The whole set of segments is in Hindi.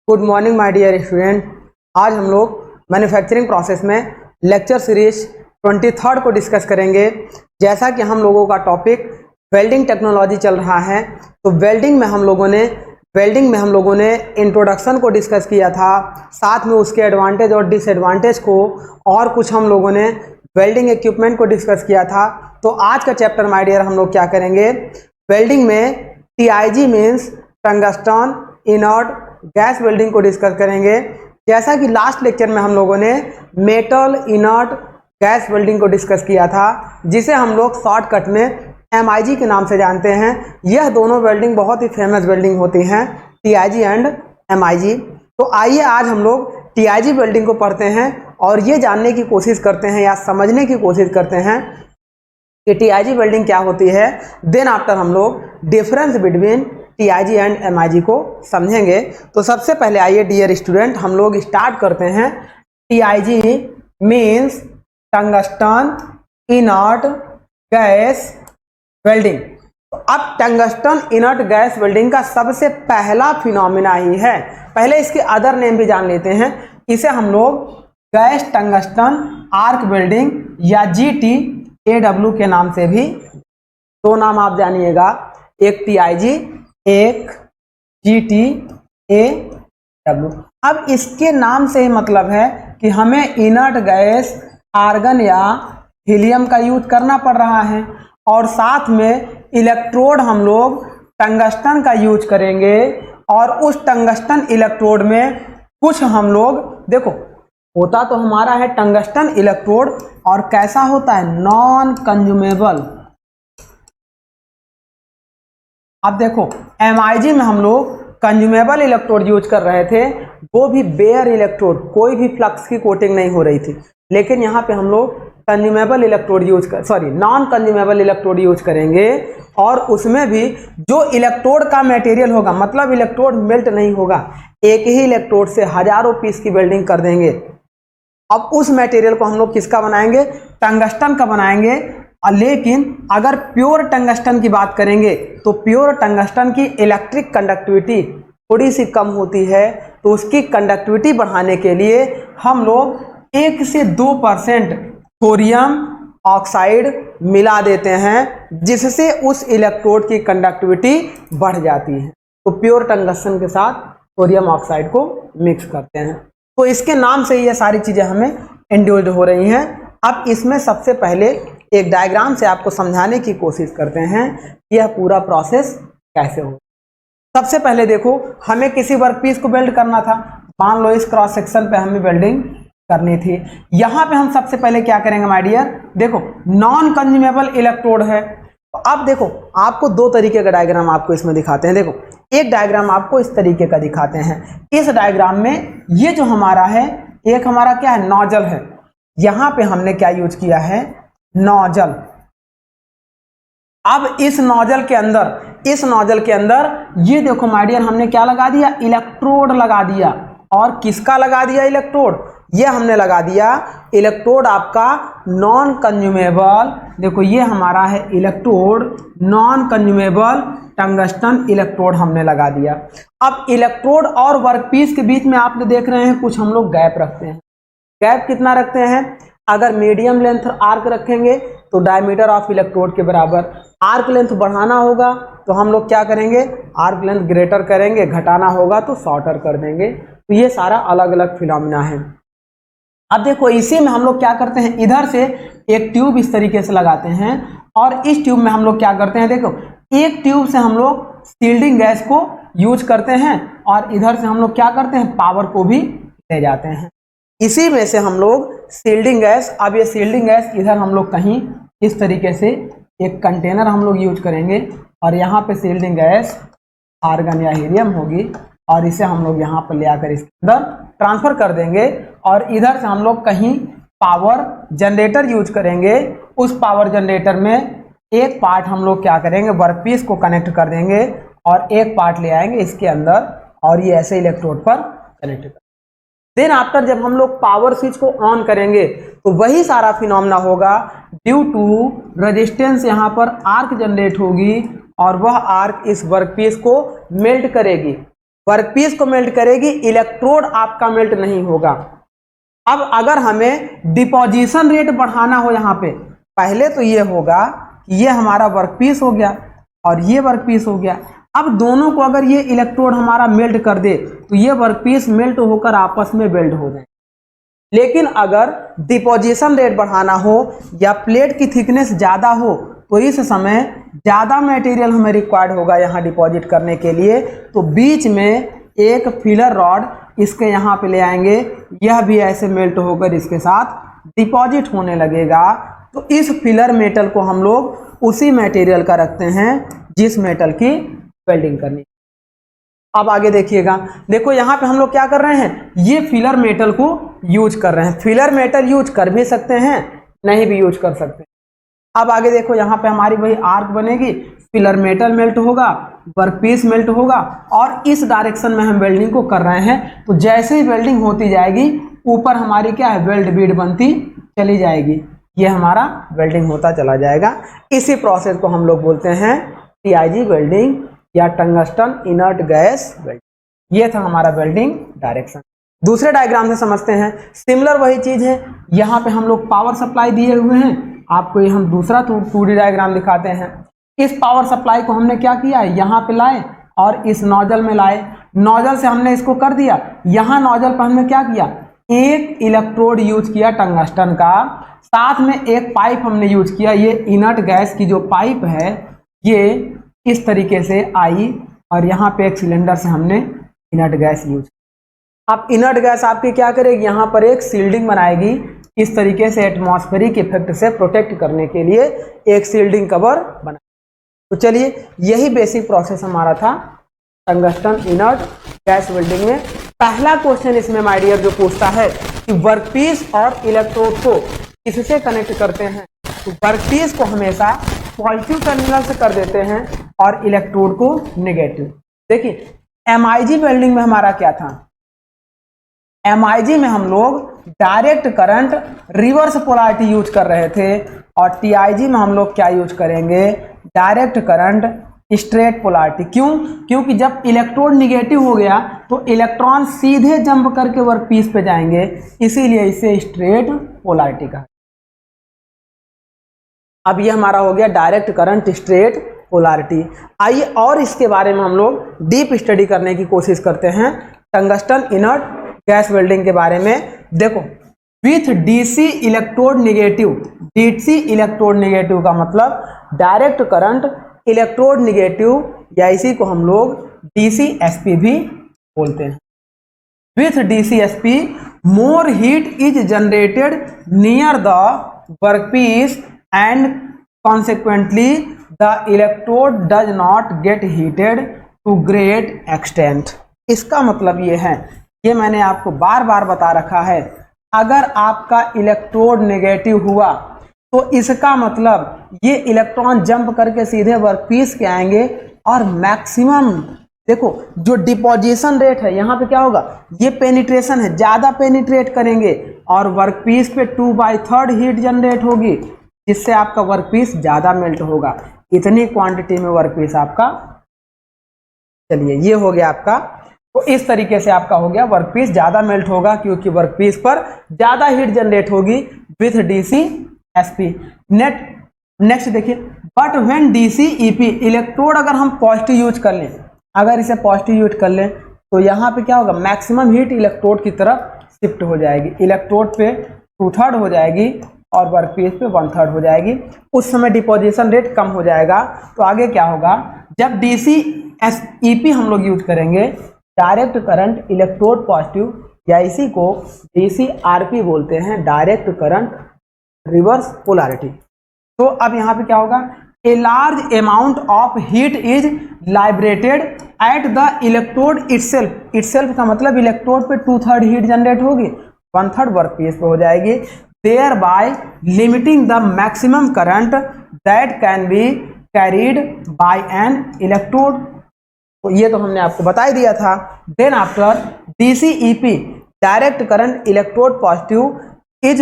Good morning my dear student. आज हम लोग मैन्युफैक्चरिंग प्रोसेस में लेक्चर सीरीज 23 को डिस्कस करेंगे। जैसा कि हम लोगों का टॉपिक वेल्डिंग टेक्नोलॉजी चल रहा है, तो वेल्डिंग में हम लोगों ने इंट्रोडक्शन को डिस्कस किया था, साथ में उसके एडवांटेज और डिसएडवांटेज को, और कुछ हम लोगों ने वेल्डिंग इक्विपमेंट को डिस्कस किया था। तो आज का चैप्टर माय डियर हम लोग क्या करेंगे, वेल्डिंग में TIG means tungsten inert gas welding को डिस्कस करेंगे। जैसा कि लास्ट लेक्चर में हम लोगों ने मेटल इनर्ट गैस वेल्डिंग को डिस्कस किया था, जिसे हम लोग शॉर्टकट में MIG के नाम से जानते हैं। यह दोनों वेल्डिंग बहुत ही फेमस वेल्डिंग होती हैं, TIG एंड MIG। तो आइए आज हम लोग TIG वेल्डिंग को पढ़ते हैं और ये जानने की कोशिश करते हैं या समझने की कोशिश करते हैं कि TIG वेल्डिंग क्या होती है। देन आफ्टर हम लोग difference between TIG and MIG को समझेंगे। तो सबसे पहले आइए डियर स्टूडेंट हम लोग स्टार्ट करते हैं। TIG means tungsten inert gas welding. तो अब टंगस्टन इनर्ट गैस वेल्डिंग का सबसे पहला फिनोमिना ही है। पहले इसके अदर नेम भी जान लेते हैं। इसे हम लोग गैस टंगस्टन आर्क वेल्डिंग या GTAW के नाम से भी, दो नाम आप जानिएगा, एक TIG एक GTAW। अब इसके नाम से ही मतलब है कि हमें इनर्ट गैस आर्गन या हीलियम का यूज करना पड़ रहा है, और साथ में इलेक्ट्रोड हम लोग टंगस्टन का यूज करेंगे। और उस टंगस्टन इलेक्ट्रोड में कुछ हम लोग, देखो होता तो हमारा है टंगस्टन इलेक्ट्रोड, और कैसा होता है, नॉन कंज्यूमेबल। अब देखो MIG में हम लोग कंज्यूमेबल इलेक्ट्रोड यूज कर रहे थे, वो भी बेयर इलेक्ट्रोड, कोई भी फ्लक्स की कोटिंग नहीं हो रही थी। लेकिन यहाँ पे हम लोग consumable electrode non consumable electrode use करेंगे, और उसमें भी जो इलेक्ट्रोड का मटेरियल होगा, मतलब इलेक्ट्रोड मेल्ट नहीं होगा, एक ही इलेक्ट्रोड से हजारों पीस की वेल्डिंग कर देंगे। अब उस मटेरियल को हम लोग किसका बनाएंगे, टंगस्टन का बनाएंगे। लेकिन अगर प्योर टंगस्टन की बात करेंगे तो प्योर टंगस्टन की इलेक्ट्रिक कंडक्टिविटी थोड़ी सी कम होती है। तो उसकी कंडक्टिविटी बढ़ाने के लिए हम लोग 1 से 2% थोरियम ऑक्साइड मिला देते हैं, जिससे उस इलेक्ट्रोड की कंडक्टिविटी बढ़ जाती है। तो प्योर टंगस्टन के साथ थोरियम ऑक्साइड को मिक्स करते हैं। तो इसके नाम से ये सारी चीज़ें हमें इंड्यूस्ड हो रही हैं। अब इसमें सबसे पहले एक डायग्राम से आपको समझाने की कोशिश करते हैं कि यह पूरा प्रोसेस कैसे हो। सबसे पहले देखो, हमें किसी वर्कपीस को वेल्ड करना था। मान लो इस क्रॉस सेक्शन पे हमें वेल्डिंग करनी थी। यहाँ पे हम सबसे पहले क्या करेंगे माय डियर, देखो नॉन कंज्यूमेबल इलेक्ट्रोड है। तो अब देखो आपको दो तरीके का डायग्राम आपको इसमें दिखाते हैं। देखो एक डायग्राम आपको इस तरीके का दिखाते हैं। इस डायग्राम में ये जो हमारा है, एक हमारा क्या है, नोजल है। यहाँ पे हमने क्या यूज किया है, नोजल। अब इस नोजल के अंदर ये देखो माय डियर, हमने क्या लगा दिया, इलेक्ट्रोड लगा दिया। और किसका लगा दिया, इलेक्ट्रोड, ये हमने लगा दिया इलेक्ट्रोड आपका नॉन कंज्यूमेबल। देखो ये हमारा है electrode, non consumable tungsten electrode हमने लगा दिया। अब इलेक्ट्रोड और वर्कपीस के बीच में आपने देख रहे हैं कुछ हम लोग गैप रखते हैं। गैप कितना रखते हैं, अगर मीडियम लेंथ आर्क रखेंगे तो डायमीटर ऑफ इलेक्ट्रोड के बराबर। आर्क लेंथ बढ़ाना होगा तो हम लोग क्या करेंगे, आर्क लेंथ ग्रेटर करेंगे, घटाना होगा तो शॉर्टर कर देंगे। तो ये सारा अलग अलग फिनोमिना है। अब देखो इसी में हम लोग क्या करते हैं, इधर से एक ट्यूब इस तरीके से लगाते हैं, और इस ट्यूब में हम लोग क्या करते हैं, देखो एक ट्यूब से हम लोग शील्डिंग गैस को यूज करते हैं, और इधर से हम लोग क्या करते हैं, पावर को भी ले जाते हैं। इसी में से हम लोग शील्डिंग गैस, अब ये शील्डिंग गैस इधर हम लोग कहीं इस तरीके से एक कंटेनर हम लोग यूज करेंगे, और यहाँ पे शील्डिंग गैस आर्गन या हीलियम होगी, और इसे हम लोग यहाँ पर ले आकर इसके अंदर ट्रांसफर कर देंगे। और इधर से हम लोग कहीं पावर जनरेटर यूज करेंगे। उस पावर जनरेटर में एक पार्ट हम लोग क्या करेंगे, वर्कपीस को कनेक्ट कर देंगे, और एक पार्ट ले आएंगे इसके अंदर, और ये ऐसे इलेक्ट्रोड पर कनेक्ट कर देन आफ्टर जब हम लोग पावर स्विच को ऑन करेंगे तो वही सारा फिनोमेना होगा। ड्यू टू रेजिस्टेंस यहाँ पर आर्क जनरेट होगी, और वह आर्क इस वर्कपीस को मेल्ट करेगी। वर्कपीस को मेल्ट करेगी, इलेक्ट्रोड आपका मेल्ट नहीं होगा। अब अगर हमें डिपोजिशन रेट बढ़ाना हो, यहाँ पे पहले तो ये होगा कि ये हमारा वर्कपीस हो गया और ये वर्कपीस हो गया। अब दोनों को अगर ये इलेक्ट्रोड हमारा मेल्ट कर दे तो ये वर्कपीस मेल्ट होकर आपस में वेल्ड हो जाए। लेकिन अगर डिपोजिशन रेट बढ़ाना हो या प्लेट की थिकनेस ज़्यादा हो तो इस समय ज़्यादा मटेरियल हमें रिक्वायर्ड होगा यहाँ डिपॉजिट करने के लिए। तो बीच में एक फिलर रॉड इसके यहाँ पे ले आएंगे, यह भी ऐसे मेल्ट होकर इसके साथ डिपॉजिट होने लगेगा। तो इस फिलर मेटल को हम लोग उसी मटेरियल का रखते हैं जिस मेटल की वेल्डिंग करनी। अब आगे देखिएगा, देखो यहाँ पे हम लोग क्या कर रहे हैं, ये फिलर मेटल को यूज कर रहे हैं। फिलर मेटल यूज कर भी सकते हैं, नहीं भी यूज कर सकते। अब आगे देखो, यहाँ पे हमारी वही आर्क बनेगी, फिलर मेटल मेल्ट होगा, वर्कपीस मेल्ट होगा और इस डायरेक्शन में हम वेल्डिंग को कर रहे हैं। तो जैसे ही वेल्डिंग होती जाएगी ऊपर हमारी क्या है, वेल्ड बीड बनती चली जाएगी, ये हमारा वेल्डिंग होता चला जाएगा। इसी प्रोसेस को हम लोग बोलते हैं टीआईजी वेल्डिंग या टंगस्टन इनर्ट गैस वेल्डिंग। ये था हमारा वेल्डिंग डायरेक्शन। दूसरे डायग्राम से समझते हैं, सिमिलर वही चीज है। यहाँ पे हम लोग पावर सप्लाई दिए हुए हैं, आपको ये हम दूसरा 2D डायग्राम दिखाते हैं। इस पावर सप्लाई को हमने क्या किया है, यहाँ पे लाए और इस नोजल में लाए। नोजल से हमने इसको कर दिया, यहाँ नोजल पर हमने क्या किया, एक इलेक्ट्रोड यूज किया टंगस्टन का, साथ में एक पाइप हमने यूज किया। ये इनर्ट गैस की जो पाइप है ये इस तरीके से आई और यहाँ पे एक सिलेंडर से हमने इनर्ट गैस यूज। अब इनर्ट गैस आपकी क्या करेगी, यहाँ पर एक सील्डिंग बनाएगी, इस तरीके से एटमॉस्फेरिक इफेक्ट से प्रोटेक्ट करने के लिए एक सील्डिंग कवर बना। तो चलिए, यही बेसिक प्रोसेस हमारा था टंगस्टन इनर्ट गैस वेल्डिंग में। पहला क्वेश्चन इसमें माय डियर जो पूछता है कि वर्कपीस और इलेक्ट्रोड को किससे कनेक्ट करते हैं, तो वर्कपीस को हमेशा पॉजिटिव टर्मिनल से कर देते हैं और इलेक्ट्रोड को नेगेटिव। देखिए एमआईजी वेल्डिंग में हमारा क्या था, एमआईजी में हम लोग direct current reverse polarity use कर रहे थे और टीआईजी में हम लोग क्या यूज करेंगे, डायरेक्ट करंट स्ट्रेट पोलैरिटी। क्यों, क्योंकि जब इलेक्ट्रोड निगेटिव हो गया तो इलेक्ट्रॉन सीधे जंप करके वर्कपीस पे जाएंगे, इसीलिए इसे स्ट्रेट पोलैरिटी कहा। अब ये हमारा हो गया डायरेक्ट करंट स्ट्रेट पोलैरिटी। आइए और इसके बारे में हम लोग डीप स्टडी करने की कोशिश करते हैं टंगस्टन इनर्ट गैस वेल्डिंग के बारे में। देखो, with DC electrode negative, DC electrode negative का मतलब डायरेक्ट करंट इलेक्ट्रोड निगेटिव, या इसी को हम लोग डीसीएसपी भी बोलते हैं। With DCSP more heat is generated near the workpiece and consequently the electrode does not get heated to great extent। इसका मतलब ये है, ये मैंने आपको बार बार बता रखा है, अगर आपका इलेक्ट्रोड नेगेटिव हुआ तो इसका मतलब ये इलेक्ट्रॉन जंप करके सीधे वर्कपीस के आएंगे और मैक्सिमम, देखो जो डिपोजिशन रेट है यहाँ पे क्या होगा, ये पेनिट्रेशन है, ज़्यादा पेनिट्रेट करेंगे और वर्कपीस पे 2/3 हीट जनरेट होगी, जिससे आपका वर्कपीस ज़्यादा मेल्ट होगा। इतनी क्वांटिटी में वर्कपीस आपका, चलिए ये हो गया आपका। तो इस तरीके से आपका हो गया वर्कपीस ज़्यादा मेल्ट होगा क्योंकि वर्कपीस पर ज़्यादा हीट जनरेट होगी विथ डीसीएसपी। नेक्स्ट देखिए, बट व्हेन डीसीईपी इलेक्ट्रोड अगर हम पॉजिटिव यूज कर लें, अगर इसे पॉजिटिव यूज कर लें तो यहाँ पे क्या होगा, मैक्सिमम हीट इलेक्ट्रोड की तरफ शिफ्ट हो जाएगी, इलेक्ट्रोड पे 2/3 हो जाएगी और वर्कपीस पे 1/3 हो जाएगी। उस समय डिपोजिशन रेट कम हो जाएगा। तो आगे क्या होगा, जब डीसीएसईपी हम लोग यूज करेंगे, डायरेक्ट करंट इलेक्ट्रोड पॉजिटिव, या इसी को डीसीआरपी बोलते हैं, डायरेक्ट करंट रिवर्स पोलैरिटी। तो अब यहाँ पे क्या होगा, a large amount of heat is liberated at the electrode itself. Itself का मतलब इलेक्ट्रोड पे 2/3 हीट जनरेट होगी, 1/3 वर्कपीस पे हो जाएगी, thereby limiting the maximum current that can be carried by an electrode। तो ये तो हमने आपको बता ही दिया था। Then after DCEP direct current electrode positive is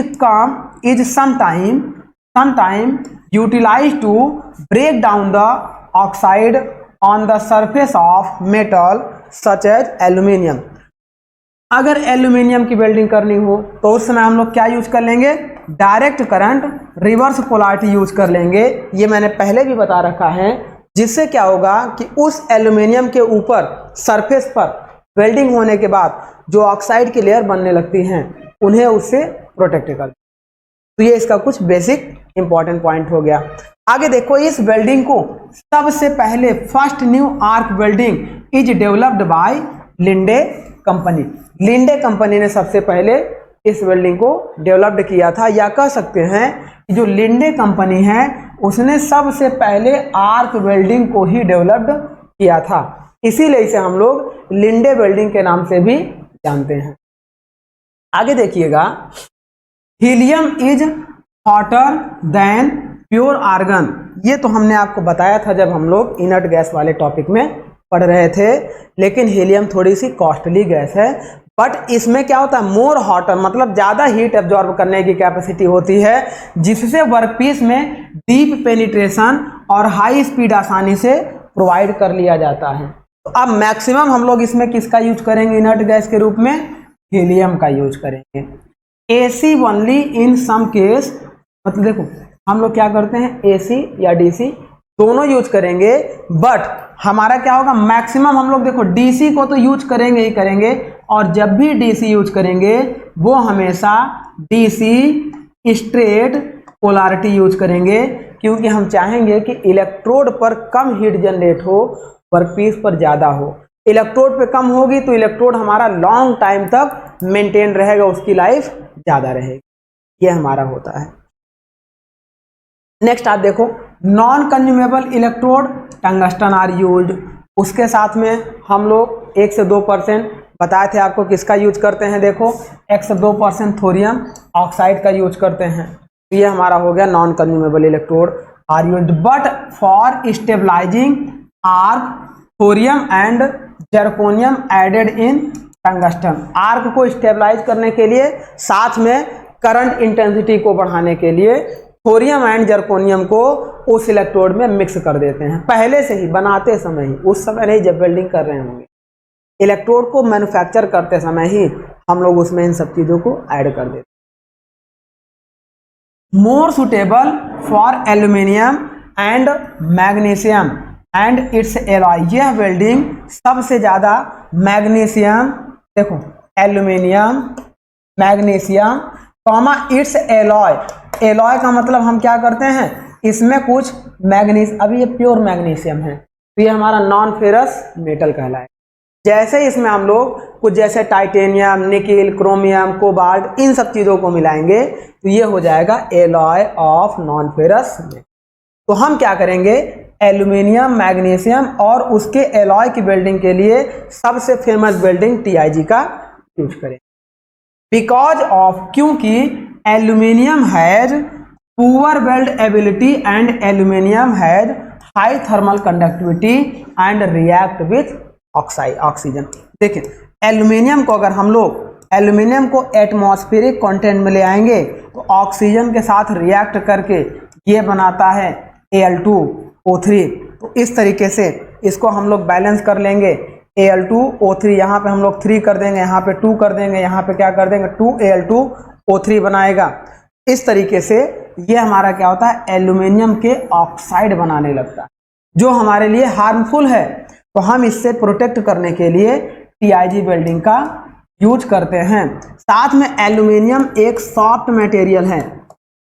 sometime utilized to break down the oxide on the surface of metal such as aluminium. अगर एल्यूमिनियम की वेल्डिंग करनी हो तो उस समय हम लोग क्या यूज कर लेंगे, direct current reverse polarity use कर लेंगे। ये मैंने पहले भी बता रखा है, जिससे क्या होगा कि उस एल्यूमिनियम के ऊपर सरफेस पर वेल्डिंग होने के बाद जो ऑक्साइड की लेयर बनने लगती हैं उन्हें उससे प्रोटेक्ट कर। तो ये इसका कुछ बेसिक इंपॉर्टेंट पॉइंट हो गया। आगे देखो, इस वेल्डिंग को सबसे पहले first New York welding is developed by Linde company. Linde company ने सबसे पहले इस वेल्डिंग को डेवलप्ड किया था, या कह सकते हैं कि जो लिंडे कंपनी है उसने सबसे पहले आर्क वेल्डिंग को ही डेवलप्ड किया था, इसीलिए इसे हम लोग लिंडे वेल्डिंग के नाम से भी जानते हैं। आगे देखिएगा, helium is hotter than pure argon. ये तो हमने आपको बताया था जब हम लोग इनर्ट गैस वाले टॉपिक में पढ़ रहे थे, लेकिन हीलियम थोड़ी सी कॉस्टली गैस है, बट इसमें क्या होता है, मोर हॉटर मतलब ज़्यादा हीट एब्जॉर्ब करने की कैपेसिटी होती है, जिससे वर्कपीस में डीप पेनिट्रेशन और हाई स्पीड आसानी से प्रोवाइड कर लिया जाता है। तो अब मैक्सिमम हम लोग इसमें किसका यूज करेंगे इनर्ट गैस के रूप में, हीलियम का यूज करेंगे। AC only in some case, मतलब देखो हम लोग क्या करते हैं, एसी या डीसी दोनों यूज करेंगे, बट हमारा क्या होगा, मैक्सिमम हम लोग देखो डीसी को तो यूज करेंगे ही करेंगे, और जब भी डीसी यूज करेंगे वो हमेशा डीसी स्ट्रेट पोलैरिटी यूज करेंगे, क्योंकि हम चाहेंगे कि इलेक्ट्रोड पर कम हीट जनरेट हो, वर्कपीस पर ज़्यादा हो। इलेक्ट्रोड पे कम होगी तो इलेक्ट्रोड हमारा लॉन्ग टाइम तक मेंटेन रहेगा, उसकी लाइफ ज़्यादा रहेगी, ये हमारा होता है। नेक्स्ट आप देखो, non consumable electrode tungsten are used. उसके साथ में हम लोग 1 से 2% बताए थे आपको किसका यूज करते हैं, देखो 1 से 2% थोरियम ऑक्साइड का यूज करते हैं। ये हमारा हो गया non consumable electrode are used, but for stabilising arc thorium and zirconium added in tungsten. Arc को स्टेबलाइज करने के लिए, साथ में करंट इंटेंसिटी को बढ़ाने के लिए थोरियम एंड जर्कोनियम को उस इलेक्ट्रोड में मिक्स कर देते हैं, पहले से ही बनाते समय ही, उस समय नहीं जब वेल्डिंग कर रहे होंगे, इलेक्ट्रोड को मैन्युफैक्चर करते समय ही हम लोग उसमें इन सब चीजों को ऐड कर देते हैं। More suitable for aluminium and magnesium and it's alloy. यह वेल्डिंग सबसे ज्यादा मैग्नीशियम, देखो aluminium magnesium comma it's alloy. Alloy का मतलब हम क्या करते हैं, इसमें कुछ मैग्नीशियम, अभी ये प्योर मैग्नीशियम है तो ये हमारा नॉन फेरस मेटल कहलाए। जैसे इसमें हम लोग कुछ जैसे टाइटेनियम, निकिल, क्रोमियम, कोबाल्ट, इन सब चीज़ों को मिलाएंगे तो ये हो जाएगा alloy of non ferrous metal. तो हम क्या करेंगे, एल्यूमिनियम, मैग्नीशियम और उसके एलॉय की वेल्डिंग के लिए सबसे फेमस वेल्डिंग टीआईजी का यूज करें, बिकॉज ऑफ, क्योंकि aluminium has poor weld ability and aluminium has high thermal conductivity and react with oxygen. देखिए एल्यूमिनियम को अगर हम लोग एल्यूमिनियम को एटमॉस्फेरिक कंटेंट में ले आएंगे तो ऑक्सीजन के साथ रिएक्ट करके ये बनाता है Al2O3। तो इस तरीके से इसको हम लोग बैलेंस कर लेंगे, Al2O3 यहाँ पे हम लोग 3 कर देंगे, यहाँ पे 2 कर देंगे, यहाँ पे क्या कर देंगे 2Al2O3 बनाएगा। इस तरीके से ये हमारा क्या होता है, एल्यूमिनियम के ऑक्साइड बनाने लगता है, जो हमारे लिए हार्मफुल है। तो हम इससे प्रोटेक्ट करने के लिए टीआईजी वेल्डिंग का यूज करते हैं। साथ में एल्यूमिनियम एक सॉफ्ट मटेरियल है,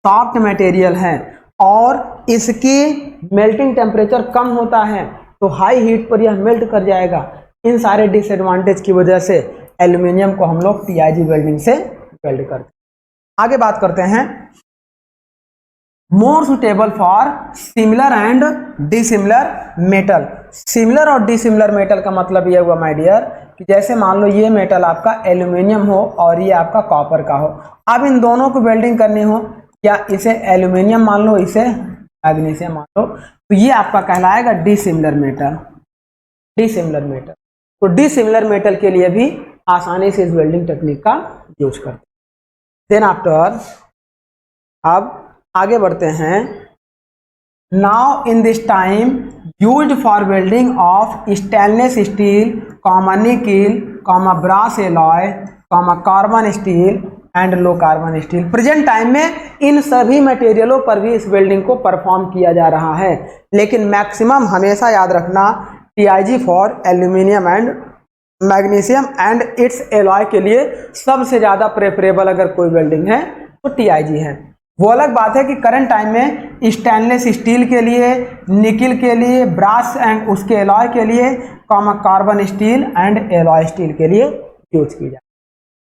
सॉफ्ट मटेरियल है और इसकी मेल्टिंग टेम्परेचर कम होता है, तो हाई हीट पर यह मेल्ट कर जाएगा। इन सारे डिसएडवांटेज की वजह से एल्यूमिनियम को हम लोग टीआईजी वेल्डिंग से वेल्ड करते हैं। आगे बात करते हैं, more suitable for similar and dissimilar metal. Similar और डिसिमिलर मेटल का मतलब यह हुआ माय डियर कि जैसे मान लो ये मेटल आपका एल्यूमिनियम हो और ये आपका कॉपर का हो, अब इन दोनों को वेल्डिंग करनी हो, या इसे एल्यूमिनियम मान लो, इसे मैग्नीशियम मान लो, तो ये आपका कहलाएगा डिसिमिलर मेटल, डिसिमिलर मेटल। तो डिसिमिलर मेटल के लिए भी आसानी से इस वेल्डिंग टेक्निक का यूज करते हैं। देन आफ्टर अब आगे बढ़ते हैं, now in this time used for welding of stainless steel, nickel, brass alloy, carbon steel and low carbon steel. Present time में इन सभी मटेरियलों पर भी इस वेल्डिंग को परफॉर्म किया जा रहा है, लेकिन मैक्सिमम हमेशा याद रखना TIG for aluminium and magnesium and it's alloy के लिए सबसे ज़्यादा प्रेफरेबल अगर कोई वेल्डिंग है तो TIG है। वो अलग बात है कि करंट टाइम में स्टेनलेस स्टील के लिए, निकिल के लिए, ब्रास एंड उसके एलॉय के लिए, carbon steel and alloy steel के लिए यूज की जाए।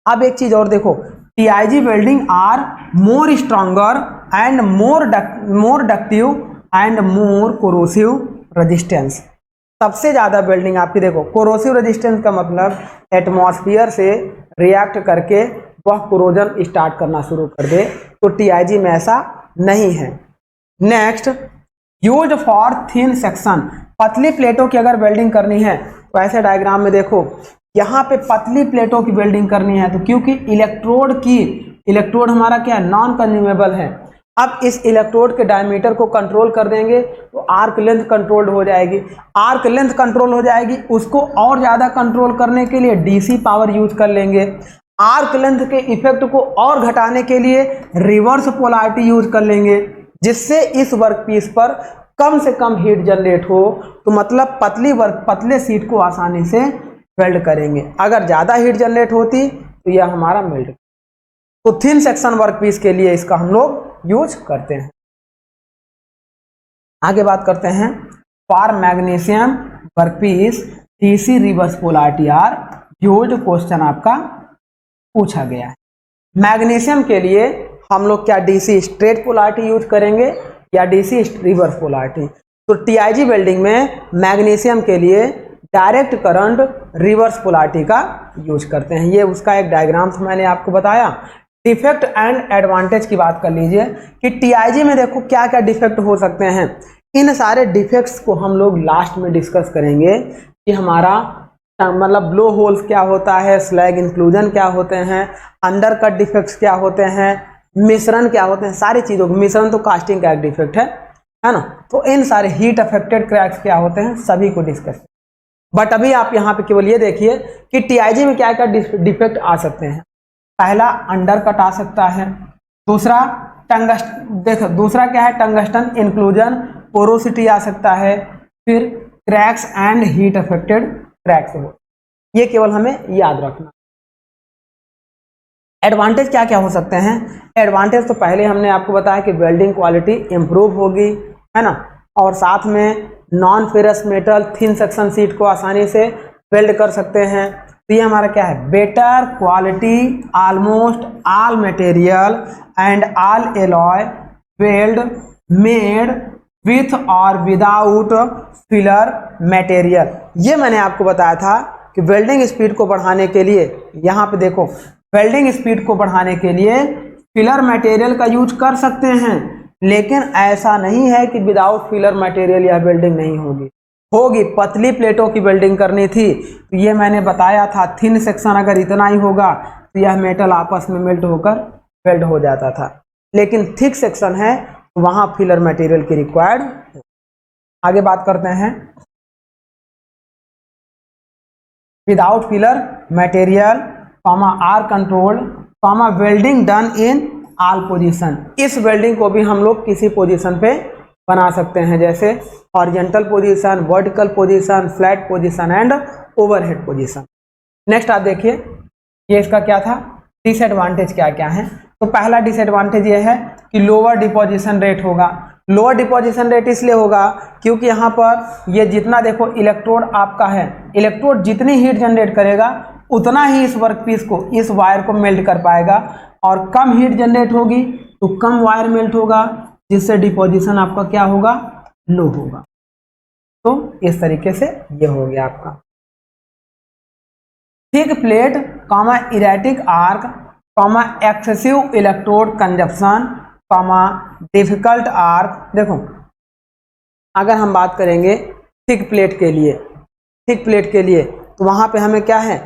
अब एक चीज़ और देखो, TIG welding are more stronger and more ductile and more corrosive resistance. सबसे ज़्यादा वेल्डिंग आपकी देखो, कोरोसिव रेजिस्टेंस का मतलब एटमॉस्फेयर से रिएक्ट करके वह कोरोजन स्टार्ट करना शुरू कर दे, तो TIG में ऐसा नहीं है। Next, use for thin section. पतली प्लेटों की अगर वेल्डिंग करनी है तो ऐसे डायग्राम में देखो, यहाँ पे पतली प्लेटों की वेल्डिंग करनी है, तो क्योंकि इलेक्ट्रोड हमारा क्या है, नॉन कंज्यूमेबल है। अब इस इलेक्ट्रोड के डायमीटर को कंट्रोल कर देंगे तो आर्क लेंथ कंट्रोल्ड हो जाएगी। आर्क लेंथ कंट्रोल हो जाएगी, उसको और ज़्यादा कंट्रोल करने के लिए DC पावर यूज कर लेंगे। आर्क लेंथ के इफेक्ट को और घटाने के लिए रिवर्स पोलैरिटी यूज कर लेंगे, जिससे इस वर्कपीस पर कम से कम हीट जनरेट हो। तो मतलब पतले शीट को आसानी से वेल्ड करेंगे। अगर ज़्यादा हीट जनरेट होती तो यह हमारा मेल्ट। तो थिन सेक्शन वर्कपीस के लिए इसका हम लोग यूज करते हैं। आगे बात करते हैं, for magnesium workpiece DC reverse polarity are use. Question आपका पूछा गया है। मैग्नीशियम के लिए हम लोग क्या DC स्ट्रेट पोलैरिटी यूज करेंगे या DC रिवर्स पोलैरिटी? तो TIG वेल्डिंग में मैग्नीशियम के लिए डायरेक्ट करंट रिवर्स पोलैरिटी का यूज करते हैं। ये उसका एक डायग्राम था, मैंने आपको बताया। डिफेक्ट एंड एडवांटेज की बात कर लीजिए कि TIG में देखो क्या क्या डिफेक्ट हो सकते हैं। इन सारे डिफेक्ट्स को हम लोग लास्ट में डिस्कस करेंगे कि हमारा मतलब ब्लो होल्स क्या होता है, स्लैग इंक्लूजन क्या होते हैं, अंडर कट डिफेक्ट्स क्या होते हैं, मिश्रण क्या होते हैं, सारी चीज़ों को। मिश्रण तो कास्टिंग का एक डिफेक्ट है ना। तो इन सारे हीट अफेक्टेड क्रैक्स क्या होते हैं, सभी को डिस्कस। बट अभी आप यहाँ पे केवल ये देखिए कि TIG में क्या क्या डिफेक्ट आ सकते हैं। पहला अंडर कट आ सकता है। दूसरा दूसरा क्या है, टंगस्टन इंक्लूजन, पोरोसिटी आ सकता है। फिर cracks and heat affected cracks हो, ये केवल हमें याद रखना। एडवांटेज क्या क्या हो सकते हैं? एडवांटेज तो पहले हमने आपको बताया कि वेल्डिंग क्वालिटी इंप्रूव होगी, है ना, और साथ में non ferrous metal thin section sheet को आसानी से वेल्ड कर सकते हैं। तो ये हमारा क्या है, better quality almost all material and all alloy weld made with और विदाउट फिलर मटेरियल। ये मैंने आपको बताया था कि वेल्डिंग स्पीड को बढ़ाने के लिए, यहाँ पे देखो, वेल्डिंग स्पीड को बढ़ाने के लिए फिलर मटेरियल का यूज कर सकते हैं, लेकिन ऐसा नहीं है कि विदाउट फिलर मटेरियल यह वेल्डिंग नहीं होगी। पतली प्लेटों की वेल्डिंग करनी थी तो ये मैंने बताया था, थिन सेक्शन अगर इतना ही होगा तो यह मेटल आपस में मेल्ट होकर वेल्ड हो जाता था, लेकिन थिक सेक्शन है तो वहां फिलर मटेरियल की रिक्वायर्ड। आगे बात करते हैं, without filler material are controlled welding done in all position. इस वेल्डिंग को भी हम लोग किसी पोजीशन पे बना सकते हैं, जैसे horizontal position, vertical position, flat position and overhead position. Next आप देखिए, ये इसका क्या था, डिसएडवांटेज क्या क्या है। तो पहला डिसएडवांटेज ये है कि लोअर डिपोजिशन रेट होगा। लोअर डिपोजिशन रेट इसलिए होगा क्योंकि यहाँ पर ये जितना देखो इलेक्ट्रोड आपका है, इलेक्ट्रोड जितनी हीट जनरेट करेगा उतना ही इस वर्कपीस को, इस वायर को मेल्ट कर पाएगा, और कम हीट जनरेट होगी तो कम वायर मेल्ट होगा, जिससे डिपोजिशन आपका क्या होगा, लो होगा। तो इस तरीके से ये हो गया आपका thick plate, erratic arc, excessive electrode consumption, difficult arc. देखो अगर हम बात करेंगे थिक प्लेट के लिए तो वहां पे हमें क्या है,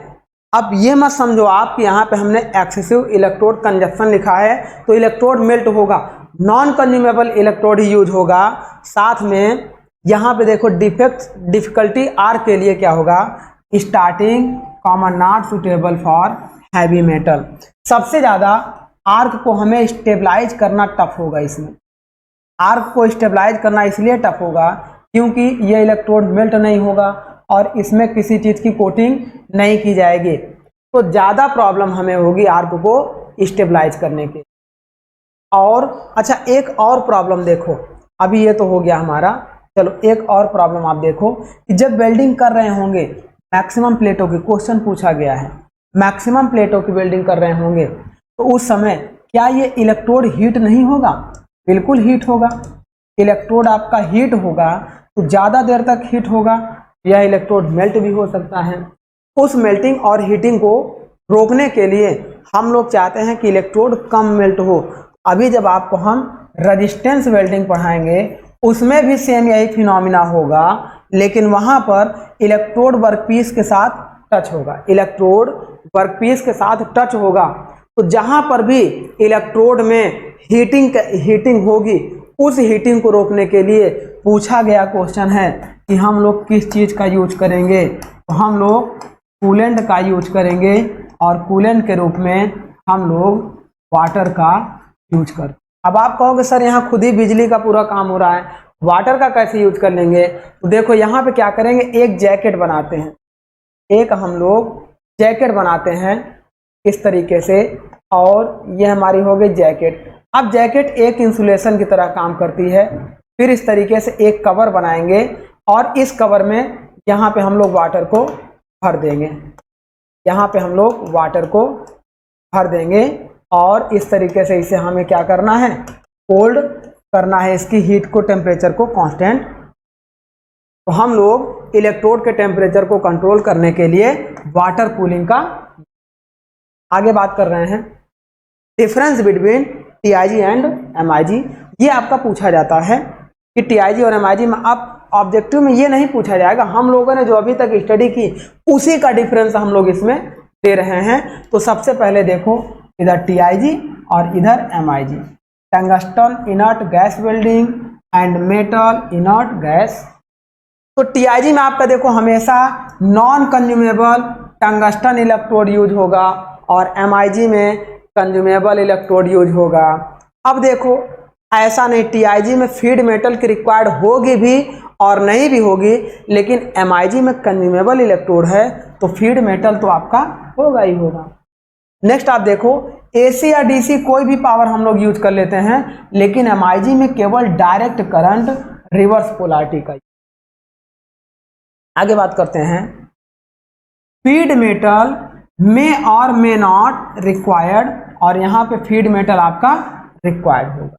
अब ये मत समझो आप कि यहाँ पे हमने एक्सेसिव इलेक्ट्रोड कंजप्शन लिखा है तो इलेक्ट्रोड मेल्ट होगा, नॉन कंज्यूमेबल इलेक्ट्रोड ही यूज होगा। साथ में यहाँ पे देखो डिफिकल्टी आर के लिए क्या होगा, starting common not suitable for heavy metal. सबसे ज़्यादा आर्क को हमें स्टेबलाइज करना टफ होगा। इसमें आर्क को स्टेबलाइज करना इसलिए टफ होगा क्योंकि ये इलेक्ट्रोड मेल्ट नहीं होगा और इसमें किसी चीज़ की कोटिंग नहीं की जाएगी, तो ज़्यादा प्रॉब्लम हमें होगी आर्क को स्टेबलाइज करने की। और अच्छा, एक और प्रॉब्लम देखो, अभी ये तो हो गया हमारा, चलो एक और प्रॉब्लम आप देखो कि जब वेल्डिंग कर रहे होंगे मैक्सिमम प्लेटों की, क्वेश्चन पूछा गया है, मैक्सिमम प्लेटों की वेल्डिंग कर रहे होंगे तो उस समय क्या ये इलेक्ट्रोड हीट नहीं होगा? बिल्कुल हीट होगा। इलेक्ट्रोड आपका हीट होगा तो ज़्यादा देर तक हीट होगा, यह इलेक्ट्रोड मेल्ट भी हो सकता है। उस मेल्टिंग और हीटिंग को रोकने के लिए हम लोग चाहते हैं कि इलेक्ट्रोड कम मेल्ट हो। अभी जब आपको हम रेजिस्टेंस वेल्डिंग पढ़ाएंगे उसमें भी सेम यही फिनोमिना होगा, लेकिन वहाँ पर इलेक्ट्रोड वर्कपीस के साथ टच होगा। इलेक्ट्रोड वर्कपीस के साथ टच होगा तो जहाँ पर भी इलेक्ट्रोड में हीटिंग होगी उस हीटिंग को रोकने के लिए पूछा गया क्वेश्चन है कि हम लोग किस चीज़ का यूज करेंगे, तो हम लोग कूलेंट का यूज करेंगे और कूलेंट के रूप में हम लोग वाटर का यूज कर। अब आप कहोगे सर यहाँ खुद ही बिजली का पूरा काम हो रहा है, वाटर का कैसे यूज कर लेंगे? तो देखो यहाँ पे क्या करेंगे, एक जैकेट बनाते हैं, एक हम लोग जैकेट बनाते हैं इस तरीके से, और ये हमारी हो गई जैकेट। अब जैकेट एक इंसुलेशन की तरह काम करती है। फिर इस तरीके से एक कवर बनाएंगे और इस कवर में यहाँ पे हम लोग वाटर को भर देंगे, यहाँ पे हम लोग वाटर को भर देंगे और इस तरीके से इसे हमें क्या करना है, कोल्ड करना है, इसकी हीट को, टेम्परेचर को कांस्टेंट। तो हम लोग इलेक्ट्रोड के टेम्परेचर को कंट्रोल करने के लिए वाटर कूलिंग का आगे बात कर रहे हैं। Difference between TIG and MIG, ये आपका पूछा जाता है कि टीआईजी और एमआईजी में, अब ऑब्जेक्टिव में ये नहीं पूछा जाएगा, हम लोगों ने जो अभी तक स्टडी की उसी का डिफरेंस हम लोग इसमें दे रहे हैं। तो सबसे पहले देखो, इधर टीआईजी और इधर MIG, tungsten inert gas welding and metal inert gas. तो टीआईजी में आपका देखो हमेशा non consumable tungsten electrode use होगा और एमआईजी में कंज्यूमेबल इलेक्ट्रोड यूज होगा। अब देखो ऐसा नहीं, टीआईजी में फीड मेटल की रिक्वायर्ड होगी भी और नहीं भी होगी, लेकिन एमआईजी में कंज्यूमेबल इलेक्ट्रोड है तो फीड मेटल तो आपका होगा ही होगा। नेक्स्ट आप देखो, एसी या डीसी कोई भी पावर हम लोग यूज कर लेते हैं, लेकिन एमआईजी में केवल डायरेक्ट करंट रिवर्स पोलैरिटी का। आगे बात करते हैं, फीड मेटल में और मे नॉट रिक्वायर्ड, और यहाँ पे फीड मेटल आपका रिक्वायर्ड होगा।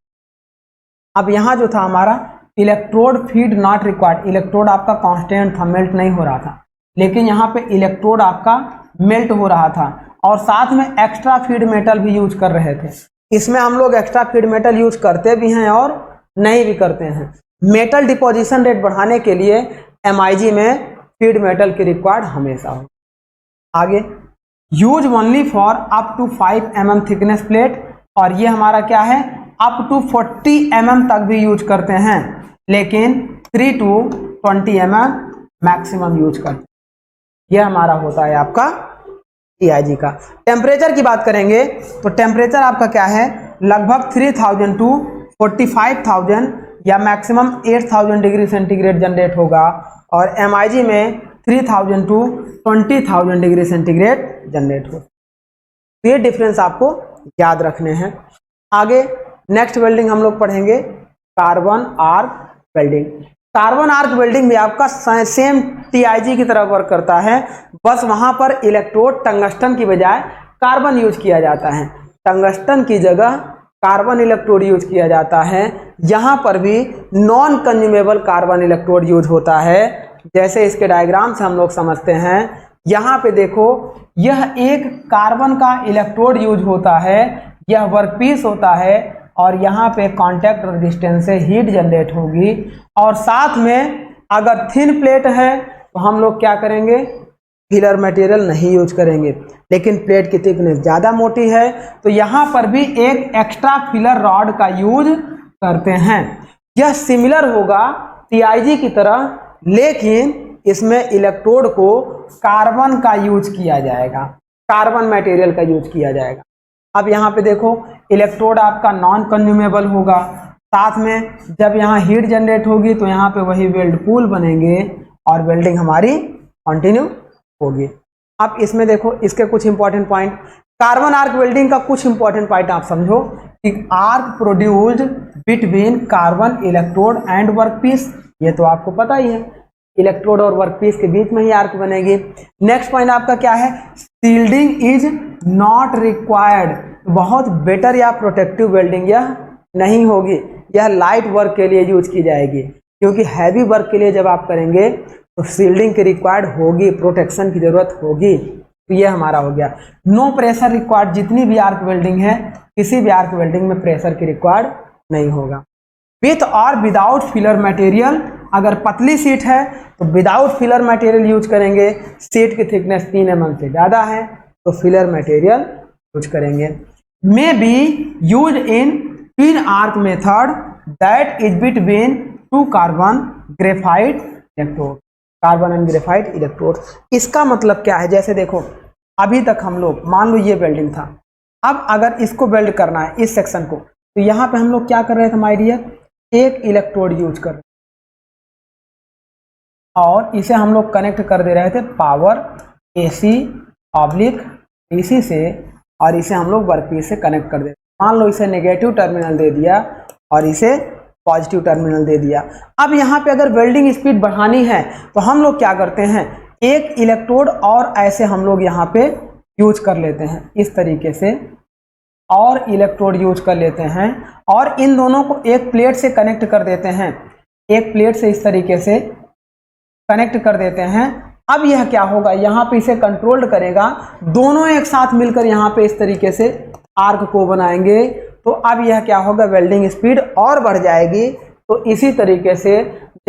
अब यहाँ जो था हमारा electrode feed not required, electrode आपका कांस्टेंट था, मेल्ट नहीं हो रहा था, लेकिन यहाँ पे इलेक्ट्रोड आपका मेल्ट हो रहा था और साथ में एक्स्ट्रा फीड मेटल भी यूज कर रहे थे। इसमें हम लोग एक्स्ट्रा फीड मेटल यूज करते भी हैं और नहीं भी करते हैं। मेटल डिपोजिशन रेट बढ़ाने के लिए एमआईजी में फीड मेटल की रिक्वायर्ड हमेशा हो। आगे, use only for up to 5 mm thickness plate, और ये हमारा क्या है, अप टू 40 mm तक भी यूज करते हैं, लेकिन 3 to 20 mm मैक्सिमम यूज करते हैं। यह हमारा होता है आपका टीआईजी का। टेम्परेचर की बात करेंगे तो टेम्परेचर आपका क्या है, लगभग 3000 to 45,000 या मैक्सिमम 8000 डिग्री सेंटीग्रेड जनरेट होगा, और एमआईजी में 3000 to 20,000 डिग्री सेंटीग्रेड जनरेट हो। ये डिफरेंस आपको याद रखने हैं। आगे नेक्स्ट वेल्डिंग हम लोग पढ़ेंगे, carbon arc welding. Carbon arc welding भी आपका सेम टीआईजी की तरह वर्क करता है, बस वहां पर इलेक्ट्रोड टंगस्टन की बजाय कार्बन यूज किया जाता है, टंगस्टन की जगह कार्बन इलेक्ट्रोड यूज किया जाता है। यहाँ पर भी non consumable carbon electrode use होता है, जैसे इसके डायग्राम से हम लोग समझते हैं। यहाँ पे देखो, यह एक कार्बन का इलेक्ट्रोड यूज होता है, यह वर्कपीस होता है, और यहाँ पे कांटेक्ट रेजिस्टेंस से हीट जनरेट होगी, और साथ में अगर थिन प्लेट है तो हम लोग क्या करेंगे, फिलर मटेरियल नहीं यूज करेंगे। लेकिन प्लेट की थिकनेस ज़्यादा मोटी है तो यहाँ पर भी एक एक्स्ट्रा फिलर रॉड का यूज करते हैं। यह सिमिलर होगा TIG की तरह, लेकिन इसमें इलेक्ट्रोड को कार्बन का यूज किया जाएगा, कार्बन मटेरियल का यूज किया जाएगा। अब यहाँ पे देखो इलेक्ट्रोड आपका नॉन कंज्यूमेबल होगा, साथ में जब यहाँ हीट जनरेट होगी तो यहाँ पे वही वेल्ड पूल बनेंगे और वेल्डिंग हमारी कंटिन्यू होगी। अब इसमें देखो इसके कुछ important point, carbon arc welding का कुछ इंपॉर्टेंट पॉइंट आप समझो कि arc produced between carbon electrode and workpiece, ये तो आपको पता ही है, इलेक्ट्रोड और वर्कपीस के बीच में ही आर्क बनेगी। नेक्स्ट पॉइंट आपका क्या है, शील्डिंग इज नॉट रिक्वायर्ड, बहुत बेटर या प्रोटेक्टिव वेल्डिंग यह नहीं होगी, यह लाइट वर्क के लिए यूज की जाएगी, क्योंकि हैवी वर्क के लिए जब आप करेंगे तो शील्डिंग की रिक्वायर्ड होगी, प्रोटेक्शन की जरूरत होगी। तो ये हमारा हो गया। नो प्रेशर रिक्वायर्ड, जितनी भी आर्क वेल्डिंग है किसी भी आर्क वेल्डिंग में प्रेशर की रिक्वायर्ड नहीं होगा। विथ और विदाउट फिलर मटेरियल, अगर पतली सीट है तो विदाउट फिलर मटेरियल यूज करेंगे, सीट की थिकनेस 3 mm से ज़्यादा है तो फिलर मटेरियल यूज करेंगे। May be use in twin arc method that is between two carbon graphite electrode, carbon and graphite electrode. इसका मतलब क्या है, जैसे देखो अभी तक हम लोग मान लो ये वेल्डिंग था, अब अगर इसको वेल्ड करना है इस सेक्शन को, तो यहाँ पे हम लोग क्या कर रहे थे माय डियर, एक इलेक्ट्रोड यूज कर रहे और इसे हम लोग कनेक्ट कर दे रहे थे पावर AC ऑब्लिक DC से, और इसे हम लोग वर्कपीस से कनेक्ट कर दे। मान लो इसे नेगेटिव टर्मिनल दे दिया और इसे पॉजिटिव टर्मिनल दे दिया। अब यहाँ पे अगर वेल्डिंग स्पीड बढ़ानी है तो हम लोग क्या करते हैं, एक इलेक्ट्रोड और ऐसे हम लोग यहाँ पे यूज कर लेते हैं, इस तरीके से और इलेक्ट्रोड यूज कर लेते हैं और इन दोनों को एक प्लेट से कनेक्ट कर देते हैं, एक प्लेट से इस तरीके से कनेक्ट कर देते हैं। अब यह क्या होगा, यहाँ पे इसे कंट्रोल्ड करेगा, दोनों एक साथ मिलकर यहाँ पे इस तरीके से आर्क को बनाएंगे। तो अब यह क्या होगा, वेल्डिंग स्पीड और बढ़ जाएगी। तो इसी तरीके से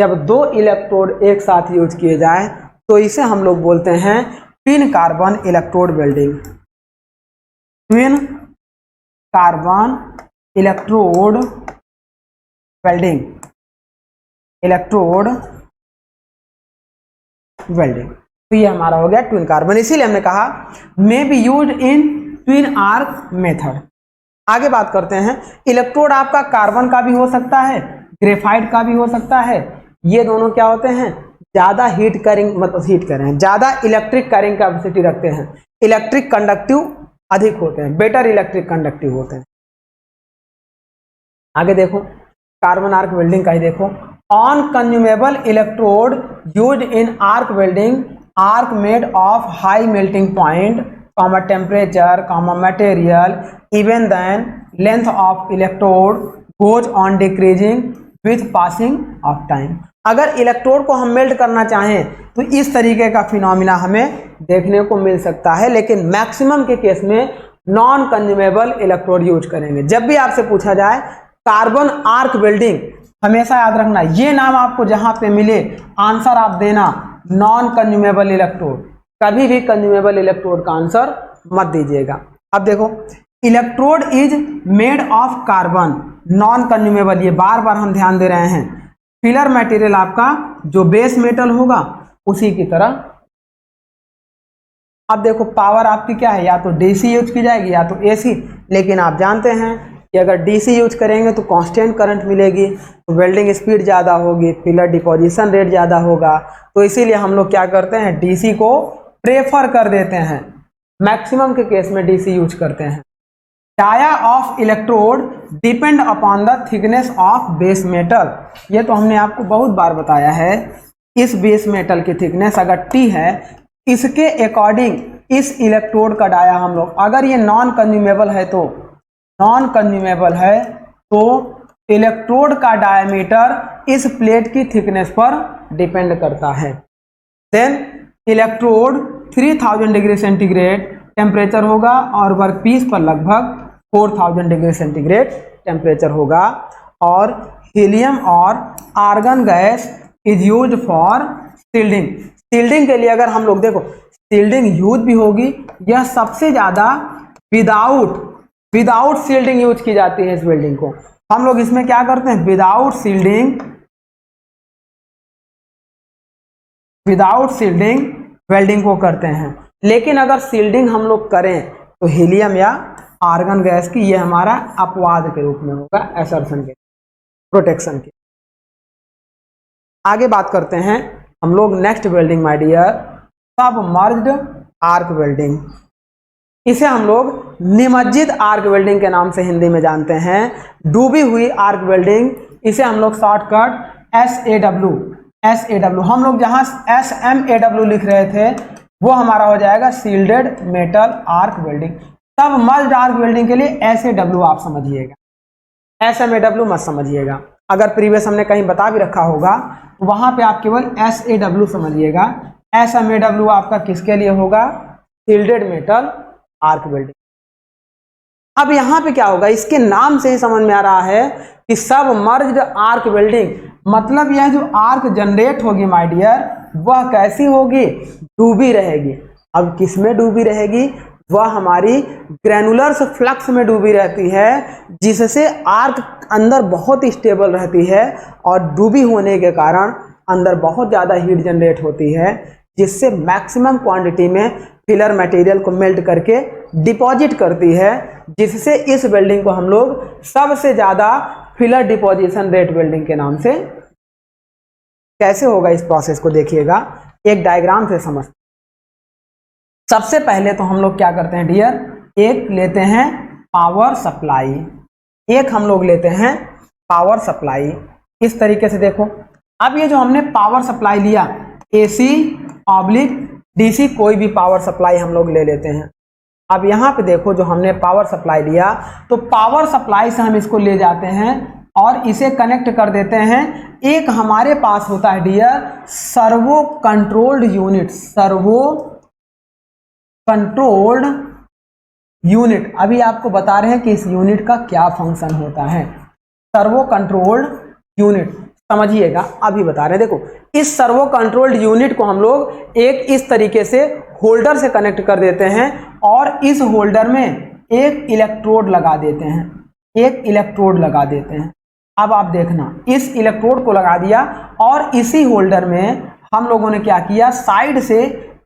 जब दो इलेक्ट्रोड एक साथ यूज किए जाएं तो इसे हम लोग बोलते हैं twin carbon electrode welding, twin carbon electrode welding, electrode welding. तो ये हमारा हो गया ट्विन कार्बन, इसीलिए हमने कहा may be use in twin arc method. आगे बात करते हैं, इलेक्ट्रोड आपका कार्बन का भी हो सकता है, ग्रेफाइट का भी हो सकता है। ये दोनों क्या होते हैं, ज्यादा हीट कैरिंग, मतलब हीट करें, ज्यादा इलेक्ट्रिक कैरिंग कैपेसिटी रखते हैं, इलेक्ट्रिक कंडक्टिव अधिक होते हैं, बेटर इलेक्ट्रिक कंडक्टिव होते हैं। आगे देखो कार्बन आर्क वेल्डिंग का ही देखो, on consumable electrode use in arc welding, arc made of high melting point, comma temperature, comma material, even then length of electrode goes on decreasing with passing of time. अगर इलेक्ट्रोड को हम मेल्ट करना चाहें तो इस तरीके का फिनोमिना हमें देखने को मिल सकता है, लेकिन मैक्सिमम के केस में नॉन कंज्यूमेबल इलेक्ट्रोड यूज करेंगे। जब भी आपसे पूछा जाए कार्बन आर्क वेल्डिंग, हमेशा याद रखना ये नाम आपको जहां पे मिले आंसर आप देना नॉन कंज्यूमेबल इलेक्ट्रोड, कभी भी कंज्यूमेबल इलेक्ट्रोड का आंसर मत दीजिएगा। अब देखो electrode is made of carbon, non consumable, ये बार बार हम ध्यान दे रहे हैं। फिलर मटेरियल आपका जो बेस मेटल होगा उसी की तरह। अब देखो पावर आपकी क्या है, या तो DC यूज की जाएगी या तो AC, लेकिन आप जानते हैं कि अगर DC यूज करेंगे तो कांस्टेंट करंट मिलेगी, तो वेल्डिंग स्पीड ज़्यादा होगी, फिलर डिपोजिशन रेट ज़्यादा होगा। तो इसीलिए हम लोग क्या करते हैं, DC को प्रेफर कर देते हैं, मैक्सिमम के केस में DC यूज करते हैं। Dia of electrode depend upon the thickness of base metal, ये तो हमने आपको बहुत बार बताया है। इस बेस मेटल की थिकनेस अगर T है, इसके अकॉर्डिंग इस इलेक्ट्रोड का डाया हम लोग, अगर ये नॉन कंज्यूमेबल है तो नॉन कंज्यूमेबल है तो इलेक्ट्रोड का डायमीटर इस प्लेट की थिकनेस पर डिपेंड करता है। Then electrode 3000 degree centigrade temperature होगा और वर्कपीस पर लगभग 4000 डिग्री सेंटीग्रेड टेम्परेचर होगा। और हीलियम और argon gas is used for shielding, shielding के लिए अगर हम लोग देखो शील्डिंग यूज भी होगी। यह सबसे ज्यादा विदाउट शील्डिंग यूज की जाती है। इस वेल्डिंग को हम लोग इसमें क्या करते हैं, विदाउट शील्डिंग वेल्डिंग को करते हैं। लेकिन अगर शील्डिंग हम लोग करें तो हीलियम या आर्गन गैस की, ये हमारा अपवाद के रूप में होगा, असर्शन के, प्रोटेक्शन के। आगे बात करते हैं हम लोग next welding my dear, submerged arc welding. इसे हम लोग निमज्जित आर्क वेल्डिंग के नाम से हिंदी में जानते हैं। डूबी हुई आर्क वेल्डिंग, इसे हम लोग शॉर्टकट SAW हम लोग जहां SMAW लिख रहे थे वो हमारा हो जाएगा शील्डेड मेटल आर्क वेल्डिंग। तब मर्ज्ड आर्क वेल्डिंग के लिए SAW आप समझिएगा, SMAW मत समझिएगा। अगर प्रीवियस हमने कहीं बता भी रखा होगा तो वहां पे आप केवल SAW समझिएगा। SMAW आपका किसके लिए होगा, शील्डेड मेटल आर्क वेल्डिंग। अब यहां पे क्या होगा, इसके नाम से ही समझ में आ रहा है कि सबमर्ज्ड आर्क वेल्डिंग, मतलब यह जो आर्क जनरेट होगी माय डियर, वह कैसी होगी, डूबी रहेगी। अब किस में डूबी रहेगी, वह हमारी ग्रैनुलर्स फ्लक्स में डूबी रहती है, जिससे आर्क अंदर बहुत स्टेबल रहती है और डूबी होने के कारण अंदर बहुत ज़्यादा हीट जनरेट होती है, जिससे मैक्सिमम क्वांटिटी में फिलर मटेरियल को मेल्ट करके डिपॉजिट करती है, जिससे इस वेल्डिंग को हम लोग सबसे ज़्यादा फिलर डिपोजिशन रेट वेल्डिंग के नाम से। कैसे होगा इस प्रोसेस को देखिएगा, एक डायग्राम से समझ। सबसे पहले तो हम लोग क्या करते हैं डियर, एक लेते हैं पावर सप्लाई, एक हम लोग लेते हैं पावर सप्लाई। इस तरीके से देखो, अब ये जो हमने पावर सप्लाई लिया, AC/DC कोई भी पावर सप्लाई हम लोग ले लेते हैं। अब यहाँ पे देखो जो हमने पावर सप्लाई लिया, तो पावर सप्लाई से हम इसको ले जाते हैं और इसे कनेक्ट कर देते हैं। एक हमारे पास होता है डियर सर्वो कंट्रोल्ड यूनिट। अभी आपको बता रहे हैं कि इस यूनिट का क्या फंक्शन होता है। सर्वो कंट्रोल्ड यूनिट समझिएगा, अभी बता रहे हैं। देखो, इस सर्वो कंट्रोल्ड यूनिट को हम लोग एक इस तरीके से होल्डर से कनेक्ट कर देते हैं और इस होल्डर में एक इलेक्ट्रोड लगा देते हैं। अब आप देखना, इस इलेक्ट्रोड को लगा दिया और इसी होल्डर में हम लोगों ने क्या किया, साइड से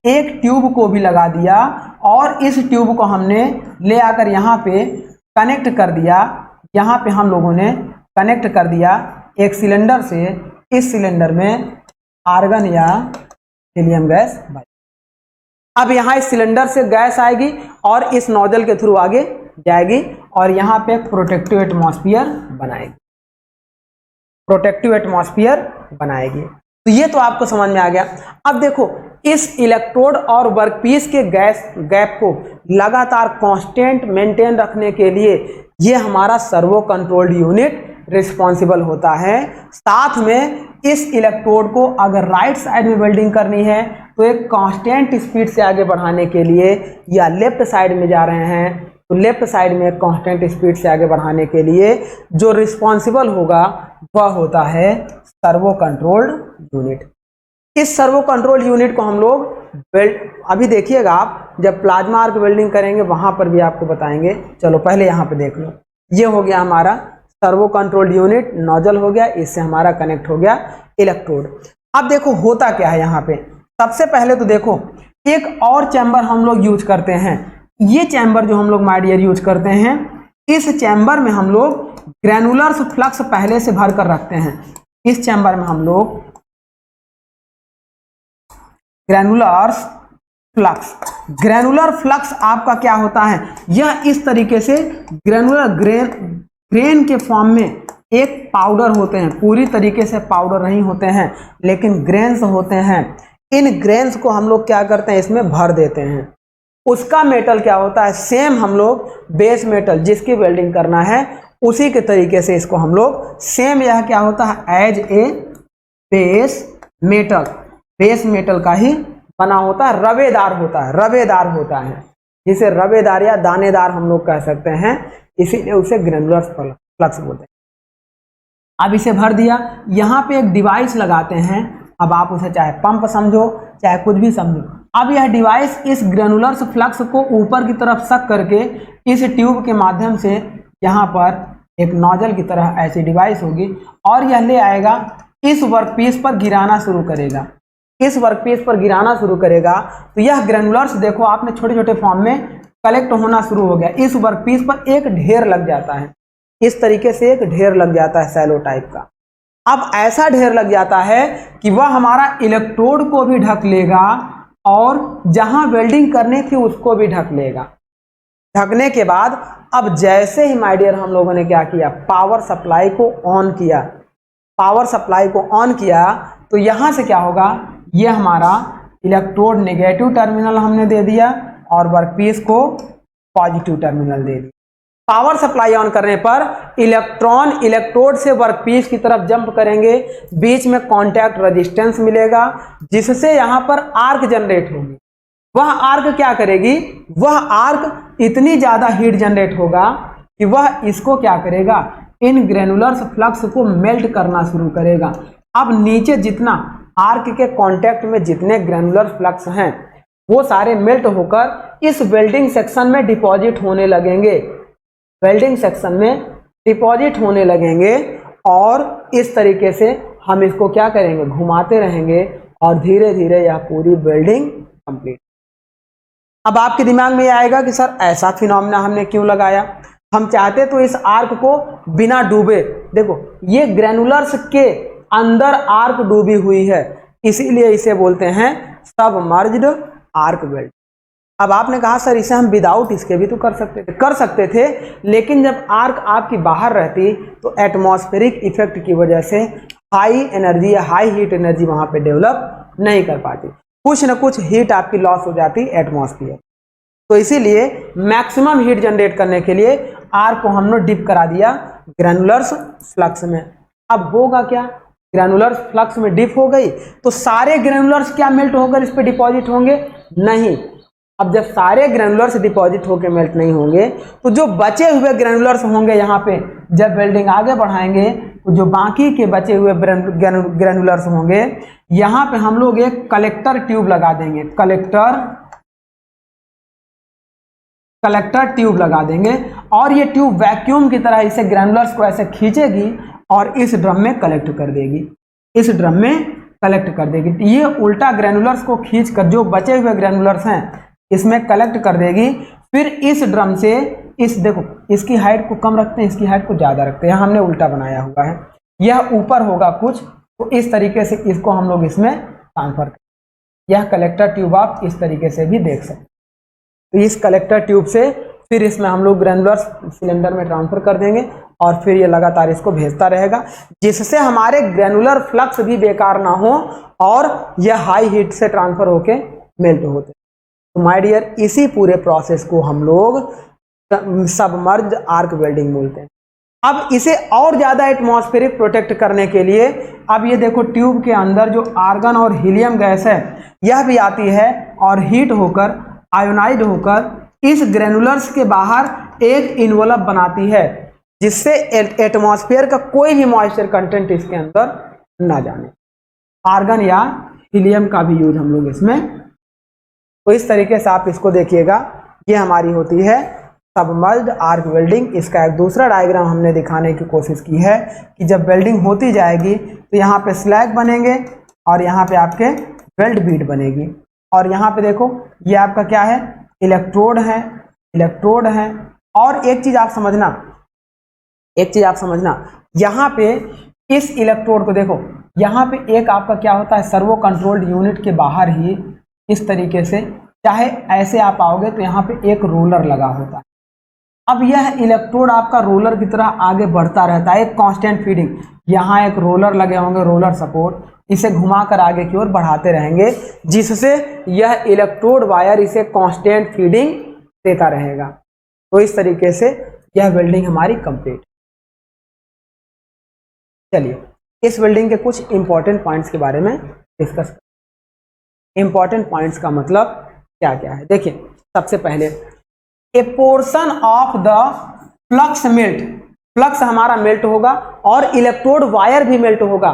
एक ट्यूब को भी लगा दिया और इस ट्यूब को हमने ले आकर यहाँ पे कनेक्ट कर दिया। यहाँ पे हम लोगों ने कनेक्ट कर दिया एक सिलेंडर से, इस सिलेंडर में आर्गन या हीलियम गैस। अब यहाँ इस सिलेंडर से गैस आएगी और इस नोजल के थ्रू आगे जाएगी और यहाँ पे एक प्रोटेक्टिव एटमॉस्फेयर बनाएगी। तो ये तो आपको समझ में आ गया। अब देखो, इस इलेक्ट्रोड और वर्कपीस के गैप को लगातार कांस्टेंट मेंटेन रखने के लिए ये हमारा सर्वो कंट्रोल्ड यूनिट रिस्पॉन्सिबल होता है। साथ में इस इलेक्ट्रोड को अगर राइट साइड में वेल्डिंग करनी है तो एक कांस्टेंट स्पीड से आगे बढ़ाने के लिए, या लेफ्ट साइड में जा रहे हैं तो लेफ्ट साइड में कांस्टेंट स्पीड से आगे बढ़ाने के लिए जो रिस्पॉन्सिबल होगा वह होता है सर्वो कंट्रोल्ड यूनिट। इस सर्वो कंट्रोल यूनिट को हम लोग अभी देखिएगा, आप जब प्लाज्मा आर्क वेल्डिंग करेंगे वहां पर भी आपको बताएंगे। चलो पहले यहाँ पे देख लो, ये हो गया हमारा सर्वो कंट्रोल यूनिट, नोजल हो गया, इससे हमारा कनेक्ट हो गया इलेक्ट्रोड। अब देखो होता क्या है यहाँ पे। सबसे पहले तो देखो, एक और चैम्बर हम लोग यूज करते हैं। ये चैम्बर जो हम लोग माय डियर यूज करते हैं, इस चैम्बर में हम लोग ग्रैनुलर्स फ्लक्स पहले से भर कर रखते हैं। इस चैम्बर में हम लोग ग्रैनुलर फ्लक्स आपका क्या होता है, यह इस तरीके से ग्रैनुलर ग्रेन के फॉर्म में एक पाउडर होते हैं। पूरी तरीके से पाउडर नहीं होते हैं लेकिन ग्रेन्स होते हैं। इन ग्रेन्स को हम लोग क्या करते हैं, इसमें भर देते हैं। उसका मेटल क्या होता है, सेम हम लोग बेस मेटल जिसकी वेल्डिंग करना है उसी के तरीके से इसको हम लोग सेम, यह क्या होता है एज ए बेस मेटल का ही बना होता है, रवेदार होता है, जिसे रवेदार या दानेदार हम लोग कह सकते हैं, इसीलिए उसे ग्रैनुलर फ्लक्स बोलते हैं। अब इसे भर दिया, यहाँ पे एक डिवाइस लगाते हैं। अब आप उसे चाहे पंप समझो चाहे कुछ भी समझो, अब यह डिवाइस इस ग्रेनुलर फ्लक्स को ऊपर की तरफ सक करके इस ट्यूब के माध्यम से यहाँ पर एक नोजल की तरह ऐसी डिवाइस होगी और यह ले आएगा इस वर्कपीस पर गिराना शुरू करेगा। इस वर्कपीस पर गिराना शुरू करेगा तो यह ग्रेनुलर्स देखो आपने छोटे छोटे फॉर्म में कलेक्ट होना शुरू हो गया। इस वर्कपीस पर एक ढेर लग जाता है, इस तरीके से एक ढेर लग जाता है सैलो टाइप का। अब ऐसा ढेर लग जाता है कि वह हमारा इलेक्ट्रोड को भी ढक लेगा और जहां वेल्डिंग करनी थी उसको भी ढक लेगा। ढकने के बाद अब जैसे ही माय डियर हम लोगों ने क्या किया, पावर सप्लाई को ऑन किया। पावर सप्लाई को ऑन किया तो यहां से क्या होगा, ये हमारा इलेक्ट्रोड नेगेटिव टर्मिनल हमने दे दिया और वर्कपीस को पॉजिटिव टर्मिनल दे दिया। पावर सप्लाई ऑन करने पर इलेक्ट्रॉन इलेक्ट्रोड से वर्कपीस की तरफ जंप करेंगे, बीच में कांटेक्ट रेजिस्टेंस मिलेगा जिससे यहां पर आर्क जनरेट होगी। वह आर्क क्या करेगी, वह आर्क इतनी ज्यादा हीट जनरेट होगा कि वह इसको क्या करेगा, इन ग्रेनुलर फ्लक्स को मेल्ट करना शुरू करेगा। अब नीचे जितना आर्क के कांटेक्ट में जितने ग्रेनुलर फ्लक्स हैं वो सारे मेल्ट होकर इस वेल्डिंग सेक्शन में डिपॉजिट होने लगेंगे। वेल्डिंग सेक्शन में डिपॉजिट होने लगेंगे और इस तरीके से हम इसको क्या करेंगे, घुमाते रहेंगे और धीरे धीरे यह पूरी वेल्डिंग कंप्लीट। अब आपके दिमाग में ये आएगा कि सर ऐसा फिनोमेना हमने क्यों लगाया, हम चाहते तो इस आर्क को बिना डूबे, देखो ये ग्रेनुलर्स के अंदर आर्क डूबी हुई है इसीलिए इसे बोलते हैं सबमर्ज्ड आर्क वेल्ड। अब आपने कहा सर इसे हम विदाउट इसके भी तो कर सकते थे, लेकिन जब आर्क आपकी बाहर रहती तो एटमॉस्फेरिक इफेक्ट की वजह से हाई एनर्जी या हाई हीट एनर्जी वहां पे डेवलप नहीं कर पाती, कुछ न कुछ हीट आपकी लॉस हो जाती एटमॉस्फेयर। तो इसीलिए मैक्सिमम हीट जनरेट करने के लिए आर्क को हमने डिप करा दिया ग्रेनुलर्स फ्लक्स में। अब होगा क्या, ग्रेनुलर फ्लक्स में डिप हो गई तो सारे ग्रेनुलर्स क्या मेल्ट होकर इस पे डिपॉजिट होंगे, नहीं। अब जब सारे ग्रेनुलर्स डिपॉजिट होकर मेल्ट नहीं होंगे तो जो बचे हुए ग्रेनुलर्स होंगे यहाँ पे जब वेल्डिंग आगे बढ़ाएंगे तो जो बाकी के बचे हुए ग्रेनुलर्स होंगे यहाँ पे हम लोग एक कलेक्टर ट्यूब लगा देंगे, कलेक्टर ट्यूब लगा देंगे और ये ट्यूब वैक्यूम की तरह इसे ग्रेनुलर्स को ऐसे खींचेगी और इस ड्रम में कलेक्ट कर देगी, इस ड्रम में कलेक्ट कर देगी। ये उल्टा ग्रेनुलर्स को खींचकर जो बचे हुए ग्रेनुलर्स हैं इसमें कलेक्ट कर देगी। फिर इस ड्रम से इस देखो इसकी हाइट को कम रखते हैं, इसकी हाइट को ज्यादा रखते हैं, हमने उल्टा बनाया हुआ है, यह ऊपर होगा कुछ, तो इस तरीके से इसको हम लोग इसमें ट्रांसफर करें। यह कलेक्टर ट्यूब आप इस तरीके से भी देख सकते हैं। तो इस कलेक्टर ट्यूब से फिर इसमें हम लोग ग्रेनुलर सिलेंडर में ट्रांसफर कर देंगे और फिर ये लगातार इसको भेजता रहेगा जिससे हमारे ग्रेनुलर फ्लक्स भी बेकार ना हो और यह हाई हीट से ट्रांसफर होके मेल्ट होते। तो माय डियर इसी पूरे प्रोसेस को हम लोग सबमर्ज्ड आर्क वेल्डिंग बोलते हैं। अब इसे और ज्यादा एटमॉस्फेरिक प्रोटेक्ट करने के लिए अब ये देखो ट्यूब के अंदर जो आर्गन और हीलियम गैस है यह भी आती है और हीट होकर आयोनाइड होकर इस ग्रेनुलर्स के बाहर एक इन्वॉल्व बनाती है जिससे एटमॉस्फेयर का कोई भी मॉइस्चर कंटेंट इसके अंदर ना जाने। आर्गन या हीलियम का भी यूज हम लोग इसमें, तो इस तरीके से आप इसको देखिएगा। ये हमारी होती है सबमर्ज्ड आर्क वेल्डिंग। इसका एक दूसरा डायग्राम हमने दिखाने की कोशिश की है कि जब वेल्डिंग होती जाएगी तो यहाँ पे स्लैग बनेंगे और यहाँ पे आपके वेल्ड बीड बनेगी और यहाँ पे देखो ये आपका क्या है, इलेक्ट्रोड है, इलेक्ट्रोड है। और एक चीज आप समझना, यहाँ पे इस इलेक्ट्रोड को देखो, यहाँ पे एक आपका क्या होता है, सर्वो कंट्रोल्ड यूनिट के बाहर ही इस तरीके से चाहे ऐसे आप आओगे तो यहाँ पे एक रोलर लगा होता है। अब यह इलेक्ट्रोड आपका रोलर की तरह आगे बढ़ता रहता है, एक कांस्टेंट फीडिंग। यहाँ एक रोलर लगे होंगे, रोलर सपोर्ट, इसे घुमाकर आगे की ओर बढ़ाते रहेंगे जिससे यह इलेक्ट्रोड वायर इसे कांस्टेंट फीडिंग देता रहेगा। तो इस तरीके से यह वेल्डिंग हमारी कंप्लीट। चलिए इस वेल्डिंग के कुछ इंपॉर्टेंट पॉइंट्स के बारे में डिस्कस करें। इंपॉर्टेंट पॉइंट्स का मतलब क्या क्या है, देखिए सबसे पहले ए portion of the flux melt, flux हमारा मेल्ट होगा और इलेक्ट्रोड वायर भी मेल्ट होगा,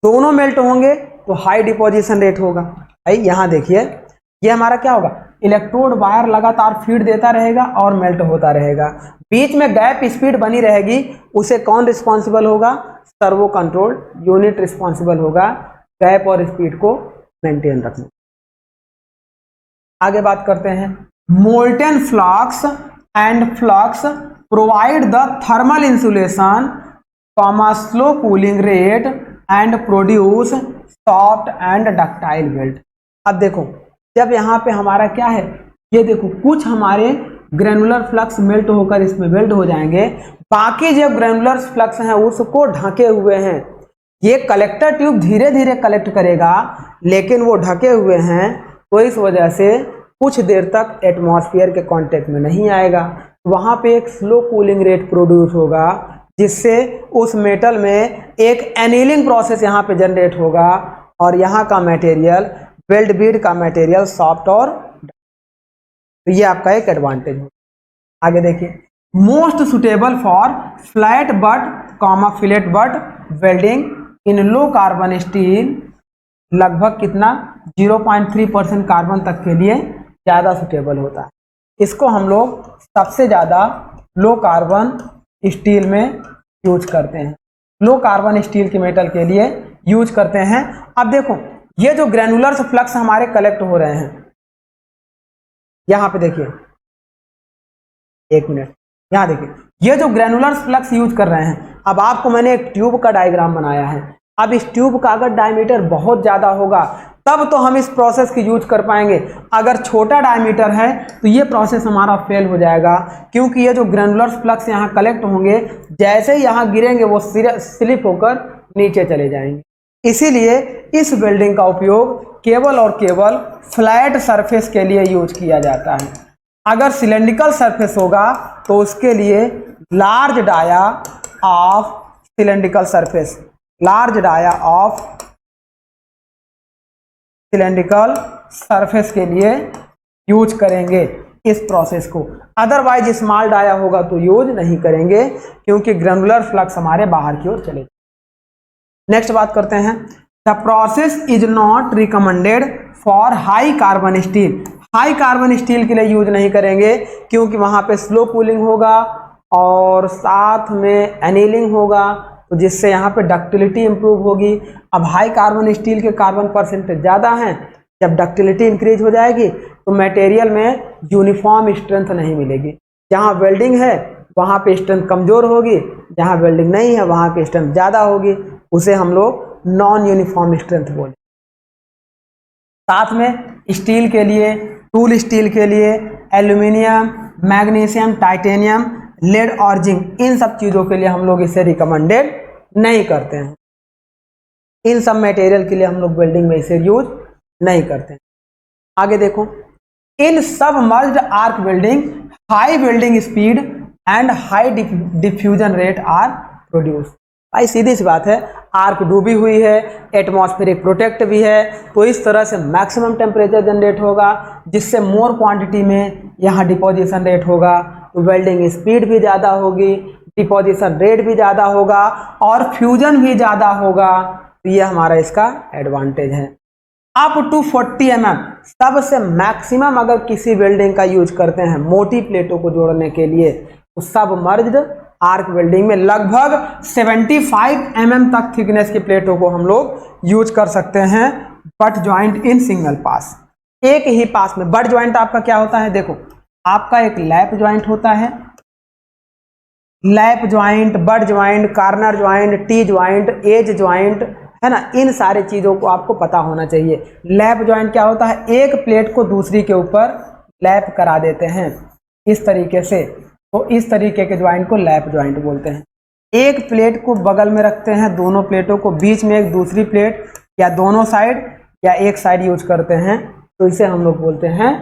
दोनों मेल्ट होंगे तो हाई डिपोजिशन रेट होगा। भाई यहाँ देखिए ये हमारा क्या होगा, इलेक्ट्रोड वायर लगातार फीड देता रहेगा और मेल्ट होता रहेगा, बीच में गैप स्पीड बनी रहेगी, उसे कौन रिस्पॉन्सिबल होगा, सर्वो कंट्रोल यूनिट रिस्पॉन्सिबल होगा गैप और स्पीड को मेंटेन रखने। आगे बात करते हैं, molten flux and flux provide the thermal insulation comma slow cooling rate and produce soft and ductile weld. अब देखो जब यहाँ पे हमारा क्या है, ये देखो कुछ हमारे ग्रेनुलर फ्लक्स मेल्ट होकर इसमें वेल्ट हो जाएंगे, बाकी जो ग्रेनुलर फ्लक्स हैं उसको ढके हुए हैं, ये कलेक्टर ट्यूब धीरे धीरे कलेक्ट करेगा लेकिन वो ढके हुए हैं, तो इस वजह से कुछ देर तक एटमॉस्फेयर के कांटेक्ट में नहीं आएगा, वहाँ पे एक स्लो कूलिंग रेट प्रोड्यूस होगा जिससे उस मेटल में एक एनीलिंग प्रोसेस यहाँ पे जनरेट होगा और यहाँ का मटेरियल वेल्ड बीड का मटेरियल सॉफ्ट और तो ये आपका एक एडवांटेज है। आगे देखिए, most suitable for flat but comma fillet butt welding in low carbon steel, लगभग कितना 0.3% कार्बन तक के लिए ज़्यादा सुटेबल होता है। इसको हम लोग सबसे ज़्यादा लो कार्बन स्टील में यूज करते हैं, लो कार्बन स्टील के मेटल के लिए यूज करते हैं। अब देखो ये जो ग्रेनुलर फ्लक्स हमारे कलेक्ट हो रहे हैं, यहाँ पे देखिए, एक मिनट, यहाँ देखिए, ये जो ग्रेनुलर फ्लक्स यूज कर रहे हैं, अब आपको मैंने एक ट्यूब का डायग्राम बनाया है, अब इस ट्यूब का अगर डायमीटर बहुत ज़्यादा होगा तब तो हम इस प्रोसेस की यूज कर पाएंगे, अगर छोटा डायमीटर है तो ये प्रोसेस हमारा फेल हो जाएगा, क्योंकि ये जो ग्रेनुलर फ्लक्स यहाँ कलेक्ट होंगे जैसे ही यहाँ गिरेंगे वो स्लिप होकर नीचे चले जाएंगे। इसीलिए इस वेल्डिंग का उपयोग केवल और केवल फ्लैट सरफेस के लिए यूज किया जाता है। अगर सिलेंड्रिकल सरफेस होगा तो उसके लिए large dia of cylindrical surface, large dia of cylindrical surface के लिए यूज करेंगे इस प्रोसेस को, अदरवाइज स्मॉल डाया होगा तो यूज नहीं करेंगे क्योंकि ग्रेनुलर फ्लक्स हमारे बाहर की ओर चले। नेक्स्ट बात करते हैं, the process is not recommended for high carbon steel, high carbon steel के लिए यूज नहीं करेंगे क्योंकि वहां पे स्लो कूलिंग होगा और साथ में एनीलिंग होगा, तो जिससे यहाँ पे डक्टिलिटी इंप्रूव होगी। अब हाई कार्बन स्टील के कार्बन परसेंटेज ज़्यादा हैं, जब डक्टिलिटी इंक्रीज हो जाएगी तो मटेरियल में यूनिफॉर्म स्ट्रेंथ नहीं मिलेगी, जहाँ वेल्डिंग है वहाँ पे स्ट्रेंथ कमज़ोर होगी, जहाँ वेल्डिंग नहीं है वहाँ पे स्ट्रेंथ ज़्यादा होगी, उसे हम लोग नॉन यूनिफॉर्म स्ट्रेंथ बोले। साथ में स्टील के लिए, टूल स्टील के लिए एल्यूमिनियम, मैग्नीशियम, टाइटेनियम, लेड और जिंक, इन सब चीज़ों के लिए हम लोग इसे रिकमेंडेड नहीं करते हैं, इन सब मटेरियल के लिए हम लोग वेल्डिंग में इसे यूज नहीं करते हैं। आगे देखो, in submerged arc welding high welding speed and high diffusion rate are produce. भाई सीधी सी बात है, आर्क डूबी हुई है, एटमॉस्फेरिक प्रोटेक्ट भी है, तो इस तरह से मैक्सिमम टेम्परेचर जनरेट होगा जिससे मोर क्वांटिटी में यहाँ डिपोजिशन रेट होगा, तो वेल्डिंग स्पीड भी ज़्यादा होगी, डिपोजिशन रेट भी ज़्यादा होगा और फ्यूजन भी ज़्यादा होगा, तो ये हमारा इसका एडवांटेज है। अप टू 40 mm सबसे मैक्सिमम अगर किसी वेल्डिंग का यूज करते हैं मोटी प्लेटों को जोड़ने के लिए, तो सब मर्ज्ड आर्क वेल्डिंग में लगभग 75 mm तक थिकनेस की प्लेटों को हम लोग यूज कर सकते हैं but joint in single pass, एक ही पास में। बट ज्वाइंट आपका क्या होता है, देखो आपका एक लैप ज्वाइंट होता है, lap joint, butt joint, corner joint, T joint, edge joint, है ना, इन सारे चीज़ों को आपको पता होना चाहिए। लैप ज्वाइंट क्या होता है, एक प्लेट को दूसरी के ऊपर लैप करा देते हैं इस तरीके से, तो इस तरीके के ज्वाइंट को लैप ज्वाइंट बोलते हैं। एक प्लेट को बगल में रखते हैं, दोनों प्लेटों को बीच में एक दूसरी प्लेट या दोनों साइड या एक साइड यूज करते हैं, तो इसे हम लोग बोलते हैं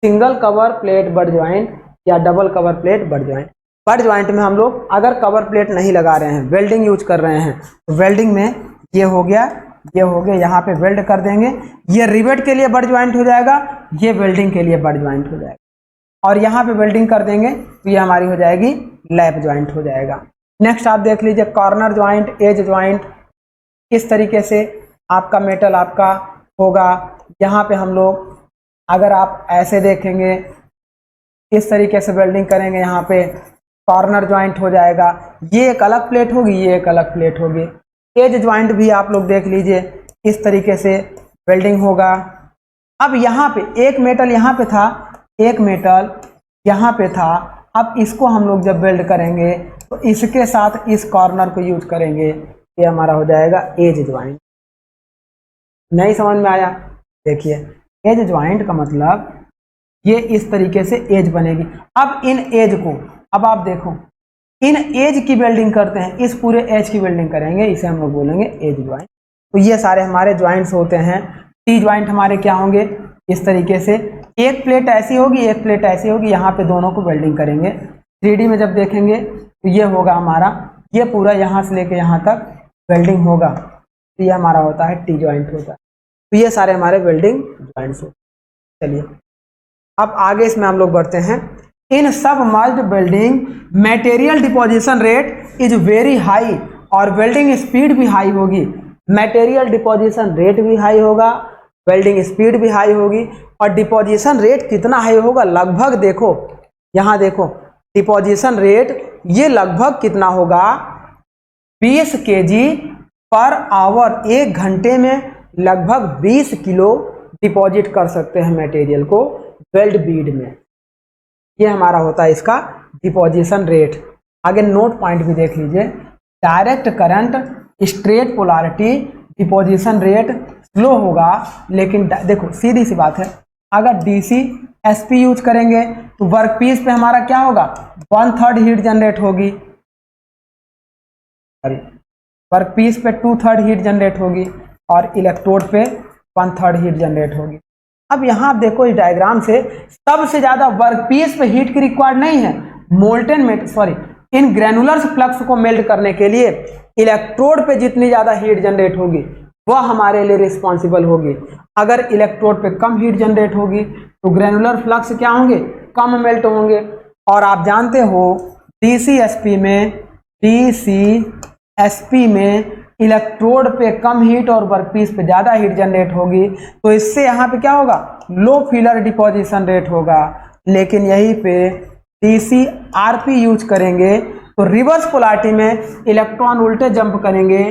single cover plate butt joint या double cover plate butt joint. Butt joint में हम लोग अगर कवर प्लेट नहीं लगा रहे हैं, वेल्डिंग यूज कर रहे हैं, तो वेल्डिंग में ये हो गया, ये हो गया, यहाँ पे वेल्ड कर देंगे, ये रिवेट के लिए बट ज्वाइंट हो जाएगा, ये वेल्डिंग के लिए बट ज्वाइंट हो जाएगा, और यहाँ पे वेल्डिंग कर देंगे तो ये हमारी हो जाएगी लैप ज्वाइंट हो जाएगा। नेक्स्ट आप देख लीजिए कॉर्नर ज्वाइंट, एज ज्वाइंट, इस तरीके से आपका मेटल आपका होगा, यहाँ पे हम लोग अगर आप ऐसे देखेंगे, इस तरीके से वेल्डिंग करेंगे, यहाँ पे कॉर्नर ज्वाइंट हो जाएगा, ये एक अलग प्लेट होगी, ये एक अलग प्लेट होगी। एज ज्वाइंट भी आप लोग देख लीजिए, इस तरीके से वेल्डिंग होगा। अब यहाँ पे एक मेटल यहाँ पे था, एक मेटल यहाँ पे था, अब इसको हम लोग जब वेल्ड करेंगे तो इसके साथ इस कॉर्नर को यूज करेंगे, ये हमारा हो जाएगा एज ज्वाइंट। नहीं समझ में आया? देखिए एज ज्वाइंट का मतलब ये इस तरीके से एज बनेगी। अब इन एज को, अब आप देखो, इन एज की वेल्डिंग करते हैं, इस पूरे एज की वेल्डिंग करेंगे, इसे हम लोग बोलेंगे एज ज्वाइंट। तो ये सारे हमारे ज्वाइंट्स होते हैं। टी ज्वाइंट हमारे क्या होंगे? इस तरीके से एक प्लेट ऐसी होगी, एक प्लेट ऐसी होगी, यहाँ पे दोनों को वेल्डिंग करेंगे। 3D में जब देखेंगे तो ये होगा हमारा, ये पूरा यहाँ से लेके यहाँ तक वेल्डिंग होगा, तो ये हमारा होता है टी ज्वाइंट होता है। तो ये सारे हमारे वेल्डिंग ज्वाइंट्स होते हैं। चलिए अब आगे इसमें हम लोग बढ़ते हैं। In submerged welding material deposition rate is very high, और वेल्डिंग स्पीड भी हाई होगी। मटेरियल डिपोजिशन रेट भी हाई होगा, वेल्डिंग स्पीड भी हाई होगी। और डिपोजिशन रेट कितना हाई होगा? लगभग देखो, यहाँ देखो डिपोजिशन रेट ये लगभग कितना होगा? 20 kg पर आवर, एक घंटे में लगभग 20 किलो डिपॉजिट कर सकते हैं मटेरियल को वेल्ड बीड में। ये हमारा होता है इसका डिपोजिशन रेट। आगे नोट पॉइंट भी देख लीजिए। Direct current, straight polarity, deposition rate slow होगा, लेकिन देखो सीधी सी बात है, अगर डीसी एसपी यूज करेंगे तो वर्कपीस पे हमारा क्या होगा? 1/3 हीट जनरेट होगी, वर्कपीस पे 2/3 हीट जनरेट होगी, और इलेक्ट्रोड पे 1/3 हीट जनरेट होगी। अब यहाँ आप देखो इस डायग्राम से, सबसे ज्यादा वर्कपीस पे हीट की रिक्वायर्ड नहीं है। मोल्टेन में इन ग्रेनुलर फ्लक्स को मेल्ट करने के लिए इलेक्ट्रोड पे जितनी ज्यादा हीट जनरेट होगी वह हमारे लिए रिस्पॉन्सिबल होगी। अगर इलेक्ट्रोड पे कम हीट जनरेट होगी तो ग्रेनुलर फ्लक्स क्या होंगे? कम मेल्ट होंगे। और आप जानते हो डीसीएसपी में इलेक्ट्रोड पे कम हीट और वर्कपीस पे ज्यादा हीट जनरेट होगी, तो इससे यहाँ पे क्या होगा? लो फिलर डिपोजिशन रेट होगा। लेकिन यहीं पे डीसी आरपी यूज करेंगे तो रिवर्स पोलैरिटी में इलेक्ट्रॉन उल्टे जंप करेंगे,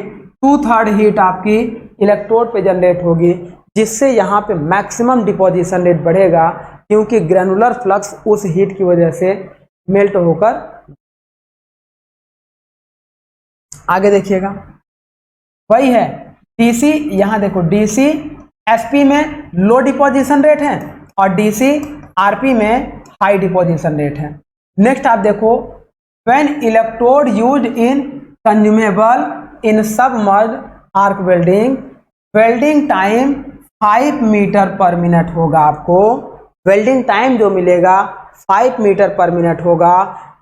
2/3 हीट आपकी इलेक्ट्रोड पे जनरेट होगी, जिससे यहाँ पे मैक्सिमम डिपोजिशन रेट बढ़ेगा, क्योंकि ग्रेनुलर फ्लक्स उस हीट की वजह से मेल्ट होकर। आगे देखिएगा, वही है डीसी, यहाँ देखो डीसी एसपी में लो डिपोजिशन रेट है और डीसी आरपी में हाई डिपोजिशन रेट है। नेक्स्ट आप देखो, when electrode used in consumable in submerged arc welding, welding time 5 metre पर मिनट होगा। आपको वेल्डिंग टाइम जो मिलेगा 5 मीटर पर मिनट होगा।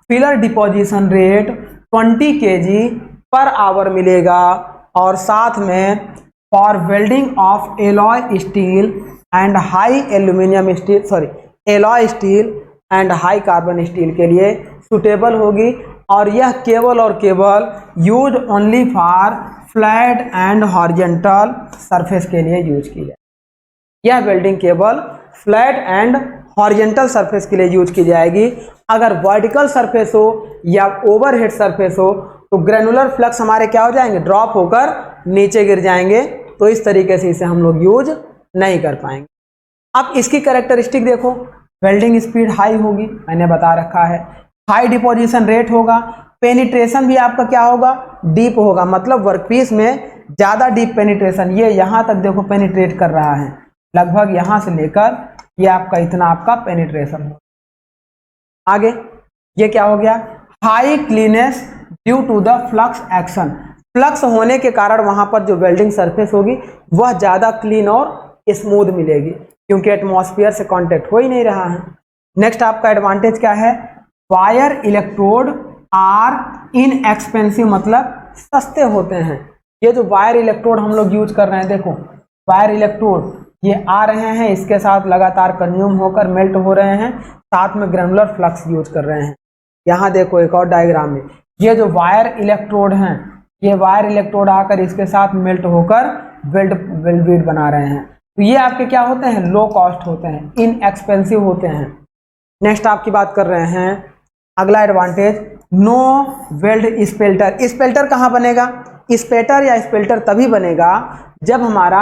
Filler deposition rate 20 kg per hour मिलेगा, और साथ में for welding of alloy steel and high aluminium steel, alloy steel and high carbon steel के लिए सुटेबल होगी। और यह केवल और केवल use only for flat and horizontal surface के लिए यूज की जाए। यह वेल्डिंग केवल फ्लैट एंड हॉरिजॉन्टल सरफेस के लिए यूज की जाएगी। अगर वर्टिकल सरफेस हो या ओवरहेड सरफेस हो तो ग्रेनुलर फ्लक्स हमारे क्या हो जाएंगे? ड्रॉप होकर नीचे गिर जाएंगे, तो इस तरीके से इसे हम लोग यूज नहीं कर पाएंगे। अब इसकी कैरेक्टरिस्टिक देखो, वेल्डिंग स्पीड हाई होगी, मैंने बता रखा है, हाई डिपोजिशन रेट होगा, पेनिट्रेशन भी आपका क्या होगा? डीप होगा, मतलब वर्कपीस में ज्यादा डीप पेनिट्रेशन, ये यहाँ तक देखो पेनिट्रेट कर रहा है, लगभग यहाँ से लेकर ये आपका इतना आपका पेनिट्रेशन हो। आगे ये क्या हो गया? High cleanness due to the flux action, flux होने के कारण वहां पर जो वेल्डिंग सरफेस होगी वह ज्यादा क्लीन और स्मूथ मिलेगी, क्योंकि एटमॉस्फेयर से कांटेक्ट हो ही नहीं रहा है। नेक्स्ट आपका एडवांटेज क्या है? वायर इलेक्ट्रोड आर इनएक्सपेंसिव, मतलब सस्ते होते हैं। ये जो वायर इलेक्ट्रोड हम लोग यूज कर रहे हैं, देखो वायर इलेक्ट्रोड ये आ रहे हैं, इसके साथ लगातार कंज्यूम होकर मेल्ट हो रहे हैं, साथ में ग्रेनुलर फ्लक्स यूज कर रहे हैं। यहाँ देखो एक और डायग्राम में, ये जो वायर इलेक्ट्रोड हैं, ये वायर इलेक्ट्रोड आकर इसके साथ मेल्ट होकर वेल्ड बीड बना रहे हैं। तो ये आपके क्या होते हैं, लो कॉस्ट होते हैं, इनएक्सपेंसिव होते हैं। नेक्स्ट आपकी बात कर रहे हैं अगला एडवांटेज, नो वेल्ड स्पेल्टर। स्पेल्टर कहाँ बनेगा, स्पेल्टर या स्पेल्टर तभी बनेगा जब हमारा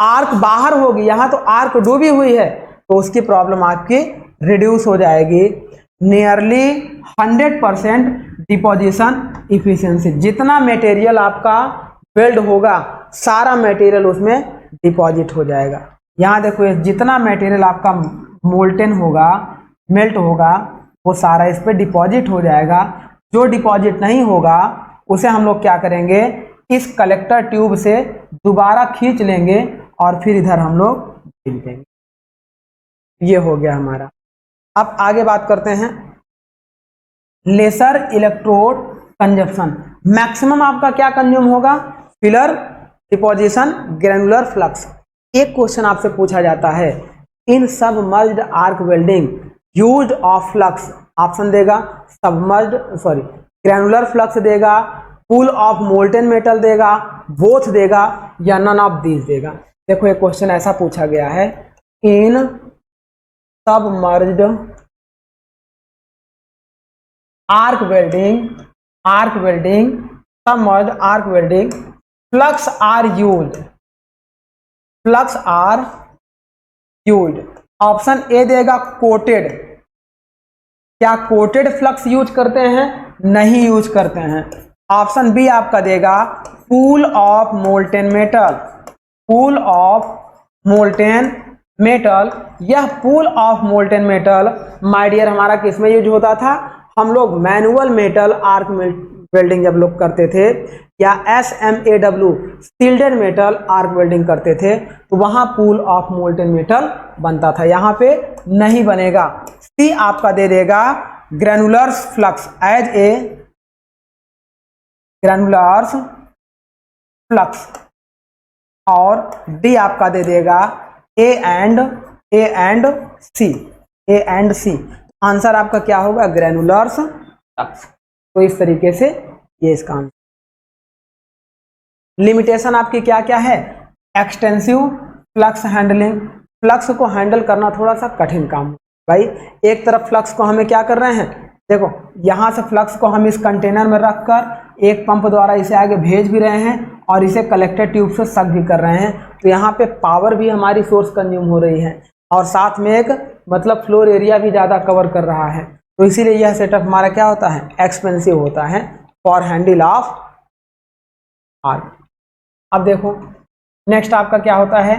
आर्क बाहर होगी, यहाँ तो आर्क डूबी हुई है तो उसकी प्रॉब्लम आपकी रिड्यूस हो जाएगी। नियरली 100% डिपोजिशन इफिशियंसी, जितना मटेरियल आपका वेल्ड होगा सारा मटेरियल उसमें डिपॉजिट हो जाएगा। यहाँ देखो ये जितना मटेरियल आपका मोल्टेन होगा, मेल्ट होगा, वो सारा इस पे डिपॉजिट हो जाएगा। जो डिपॉजिट नहीं होगा उसे हम लोग क्या करेंगे, इस कलेक्टर ट्यूब से दोबारा खींच लेंगे और फिर इधर हम लोग भर देंगे। ये हो गया हमारा। अब आगे बात करते हैं लेसर इलेक्ट्रोड कंजप्शन। मैक्सिमम आपका क्या कंज्यूम होगा, फिलर, डिपोजिशन, ग्रेनुलर फ्लक्स। एक क्वेश्चन आपसे पूछा जाता है, in submerged arc welding used of flux, option देगा ग्रेनुलर फ्लक्स देगा, पूल ऑफ मोल्टेन मेटल देगा, बोथ देगा या नन ऑफ दीज देगा। देखो एक क्वेश्चन ऐसा पूछा गया है, in submerged arc welding submerged arc welding flux are used. Option A देगा कोटेड। क्या कोटेड फ्लक्स यूज करते हैं, नहीं यूज करते हैं। ऑप्शन बी आपका देगा पूल ऑफ मोल्टेन मेटल। यह pool of molten metal my dear हमारा किस में यूज होता था, हम लोग मैनुअल मेटल आर्क वेल्डिंग जब लोग करते थे या SMAW shielded metal arc welding करते थे तो वहां पूल ऑफ मोल्टेन मेटल बनता था, यहाँ पे नहीं बनेगा। सी आपका दे देगा granulars flux as a granulars flux, और डी आपका दे देगा ए एंड सी। आंसर आपका क्या होगा, ग्रेनुलर्स फ्लक्स। तो इस तरीके से ये इसका आंसर। लिमिटेशन आपकी क्या क्या है, एक्सटेंसिव फ्लक्स हैंडलिंग। फ्लक्स को हैंडल करना थोड़ा सा कठिन काम है भाई। एक तरफ फ्लक्स को हमें क्या कर रहे हैं, देखो यहाँ से फ्लक्स को हम इस कंटेनर में रखकर एक पंप द्वारा इसे आगे भेज भी रहे हैं और इसे कलेक्टर ट्यूब से सक भी कर रहे हैं, तो यहाँ पे पावर भी हमारी सोर्स कंज्यूम हो रही है और साथ में एक मतलब फ्लोर एरिया भी ज़्यादा कवर कर रहा है। तो इसीलिए यह सेटअप हमारा क्या होता है, एक्सपेंसिव होता है फॉर हैंडल ऑफ आर्क। अब देखो नेक्स्ट आपका क्या होता है,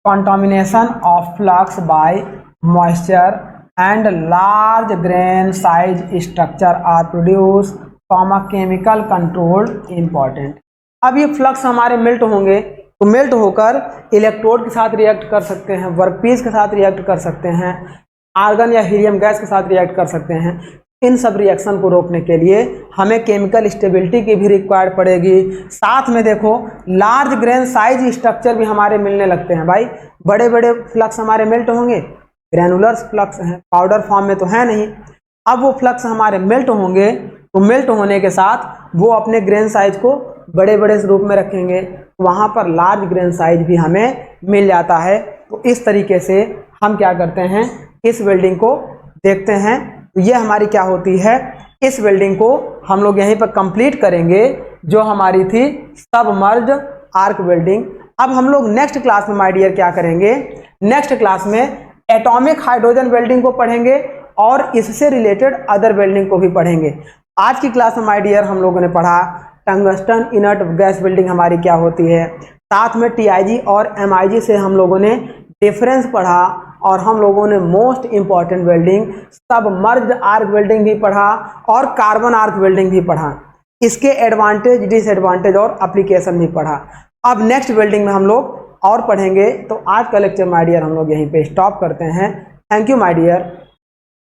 contamination of flux by moisture and large grain size structure are produce from a chemical control important. अब ये फ्लक्स हमारे मेल्ट होंगे तो मेल्ट होकर इलेक्ट्रोड के साथ रिएक्ट कर सकते हैं, वर्कपीस के साथ रिएक्ट कर सकते हैं, आर्गन या हीलियम गैस के साथ रिएक्ट कर सकते हैं। इन सब रिएक्शन को रोकने के लिए हमें केमिकल स्टेबिलिटी की भी रिक्वायर्ड पड़ेगी। साथ में देखो लार्ज ग्रेन साइज स्ट्रक्चर भी हमारे मिलने लगते हैं भाई। बड़े बड़े फ्लक्स हमारे मेल्ट होंगे, ग्रेनुलर फ्लक्स हैं, पाउडर फॉर्म में तो है नहीं। अब वो फ्लक्स हमारे मेल्ट होंगे तो मेल्ट होने के साथ वो अपने ग्रेन साइज को बड़े बड़े रूप में रखेंगे, वहाँ पर लार्ज ग्रेन साइज भी हमें मिल जाता है। तो इस तरीके से हम क्या करते हैं, इस वेल्डिंग को देखते हैं। तो ये हमारी क्या होती है, इस वेल्डिंग को हम लोग यहीं पर कंप्लीट करेंगे जो हमारी थी सबमर्ज्ड आर्क वेल्डिंग। अब हम लोग नेक्स्ट क्लास में माय डियर क्या करेंगे, नेक्स्ट क्लास में एटॉमिक हाइड्रोजन वेल्डिंग को पढ़ेंगे और इससे रिलेटेड अदर वेल्डिंग को भी पढ़ेंगे। आज की क्लास में माय डियर हम लोगों ने पढ़ा टंगस्टन इनर्ट गैस वेल्डिंग हमारी क्या होती है, साथ में TIG और MIG से हम लोगों ने डिफरेंस पढ़ा और हम लोगों ने most important welding submerged arc welding भी पढ़ा और कार्बन आर्क वेल्डिंग भी पढ़ा। इसके एडवांटेज, डिसएडवांटेज और एप्लीकेशन भी पढ़ा। अब नेक्स्ट वेल्डिंग में हम लोग और पढ़ेंगे। तो आज का लेक्चर माय डियर हम लोग यहीं पे स्टॉप करते हैं। Thank you my dear.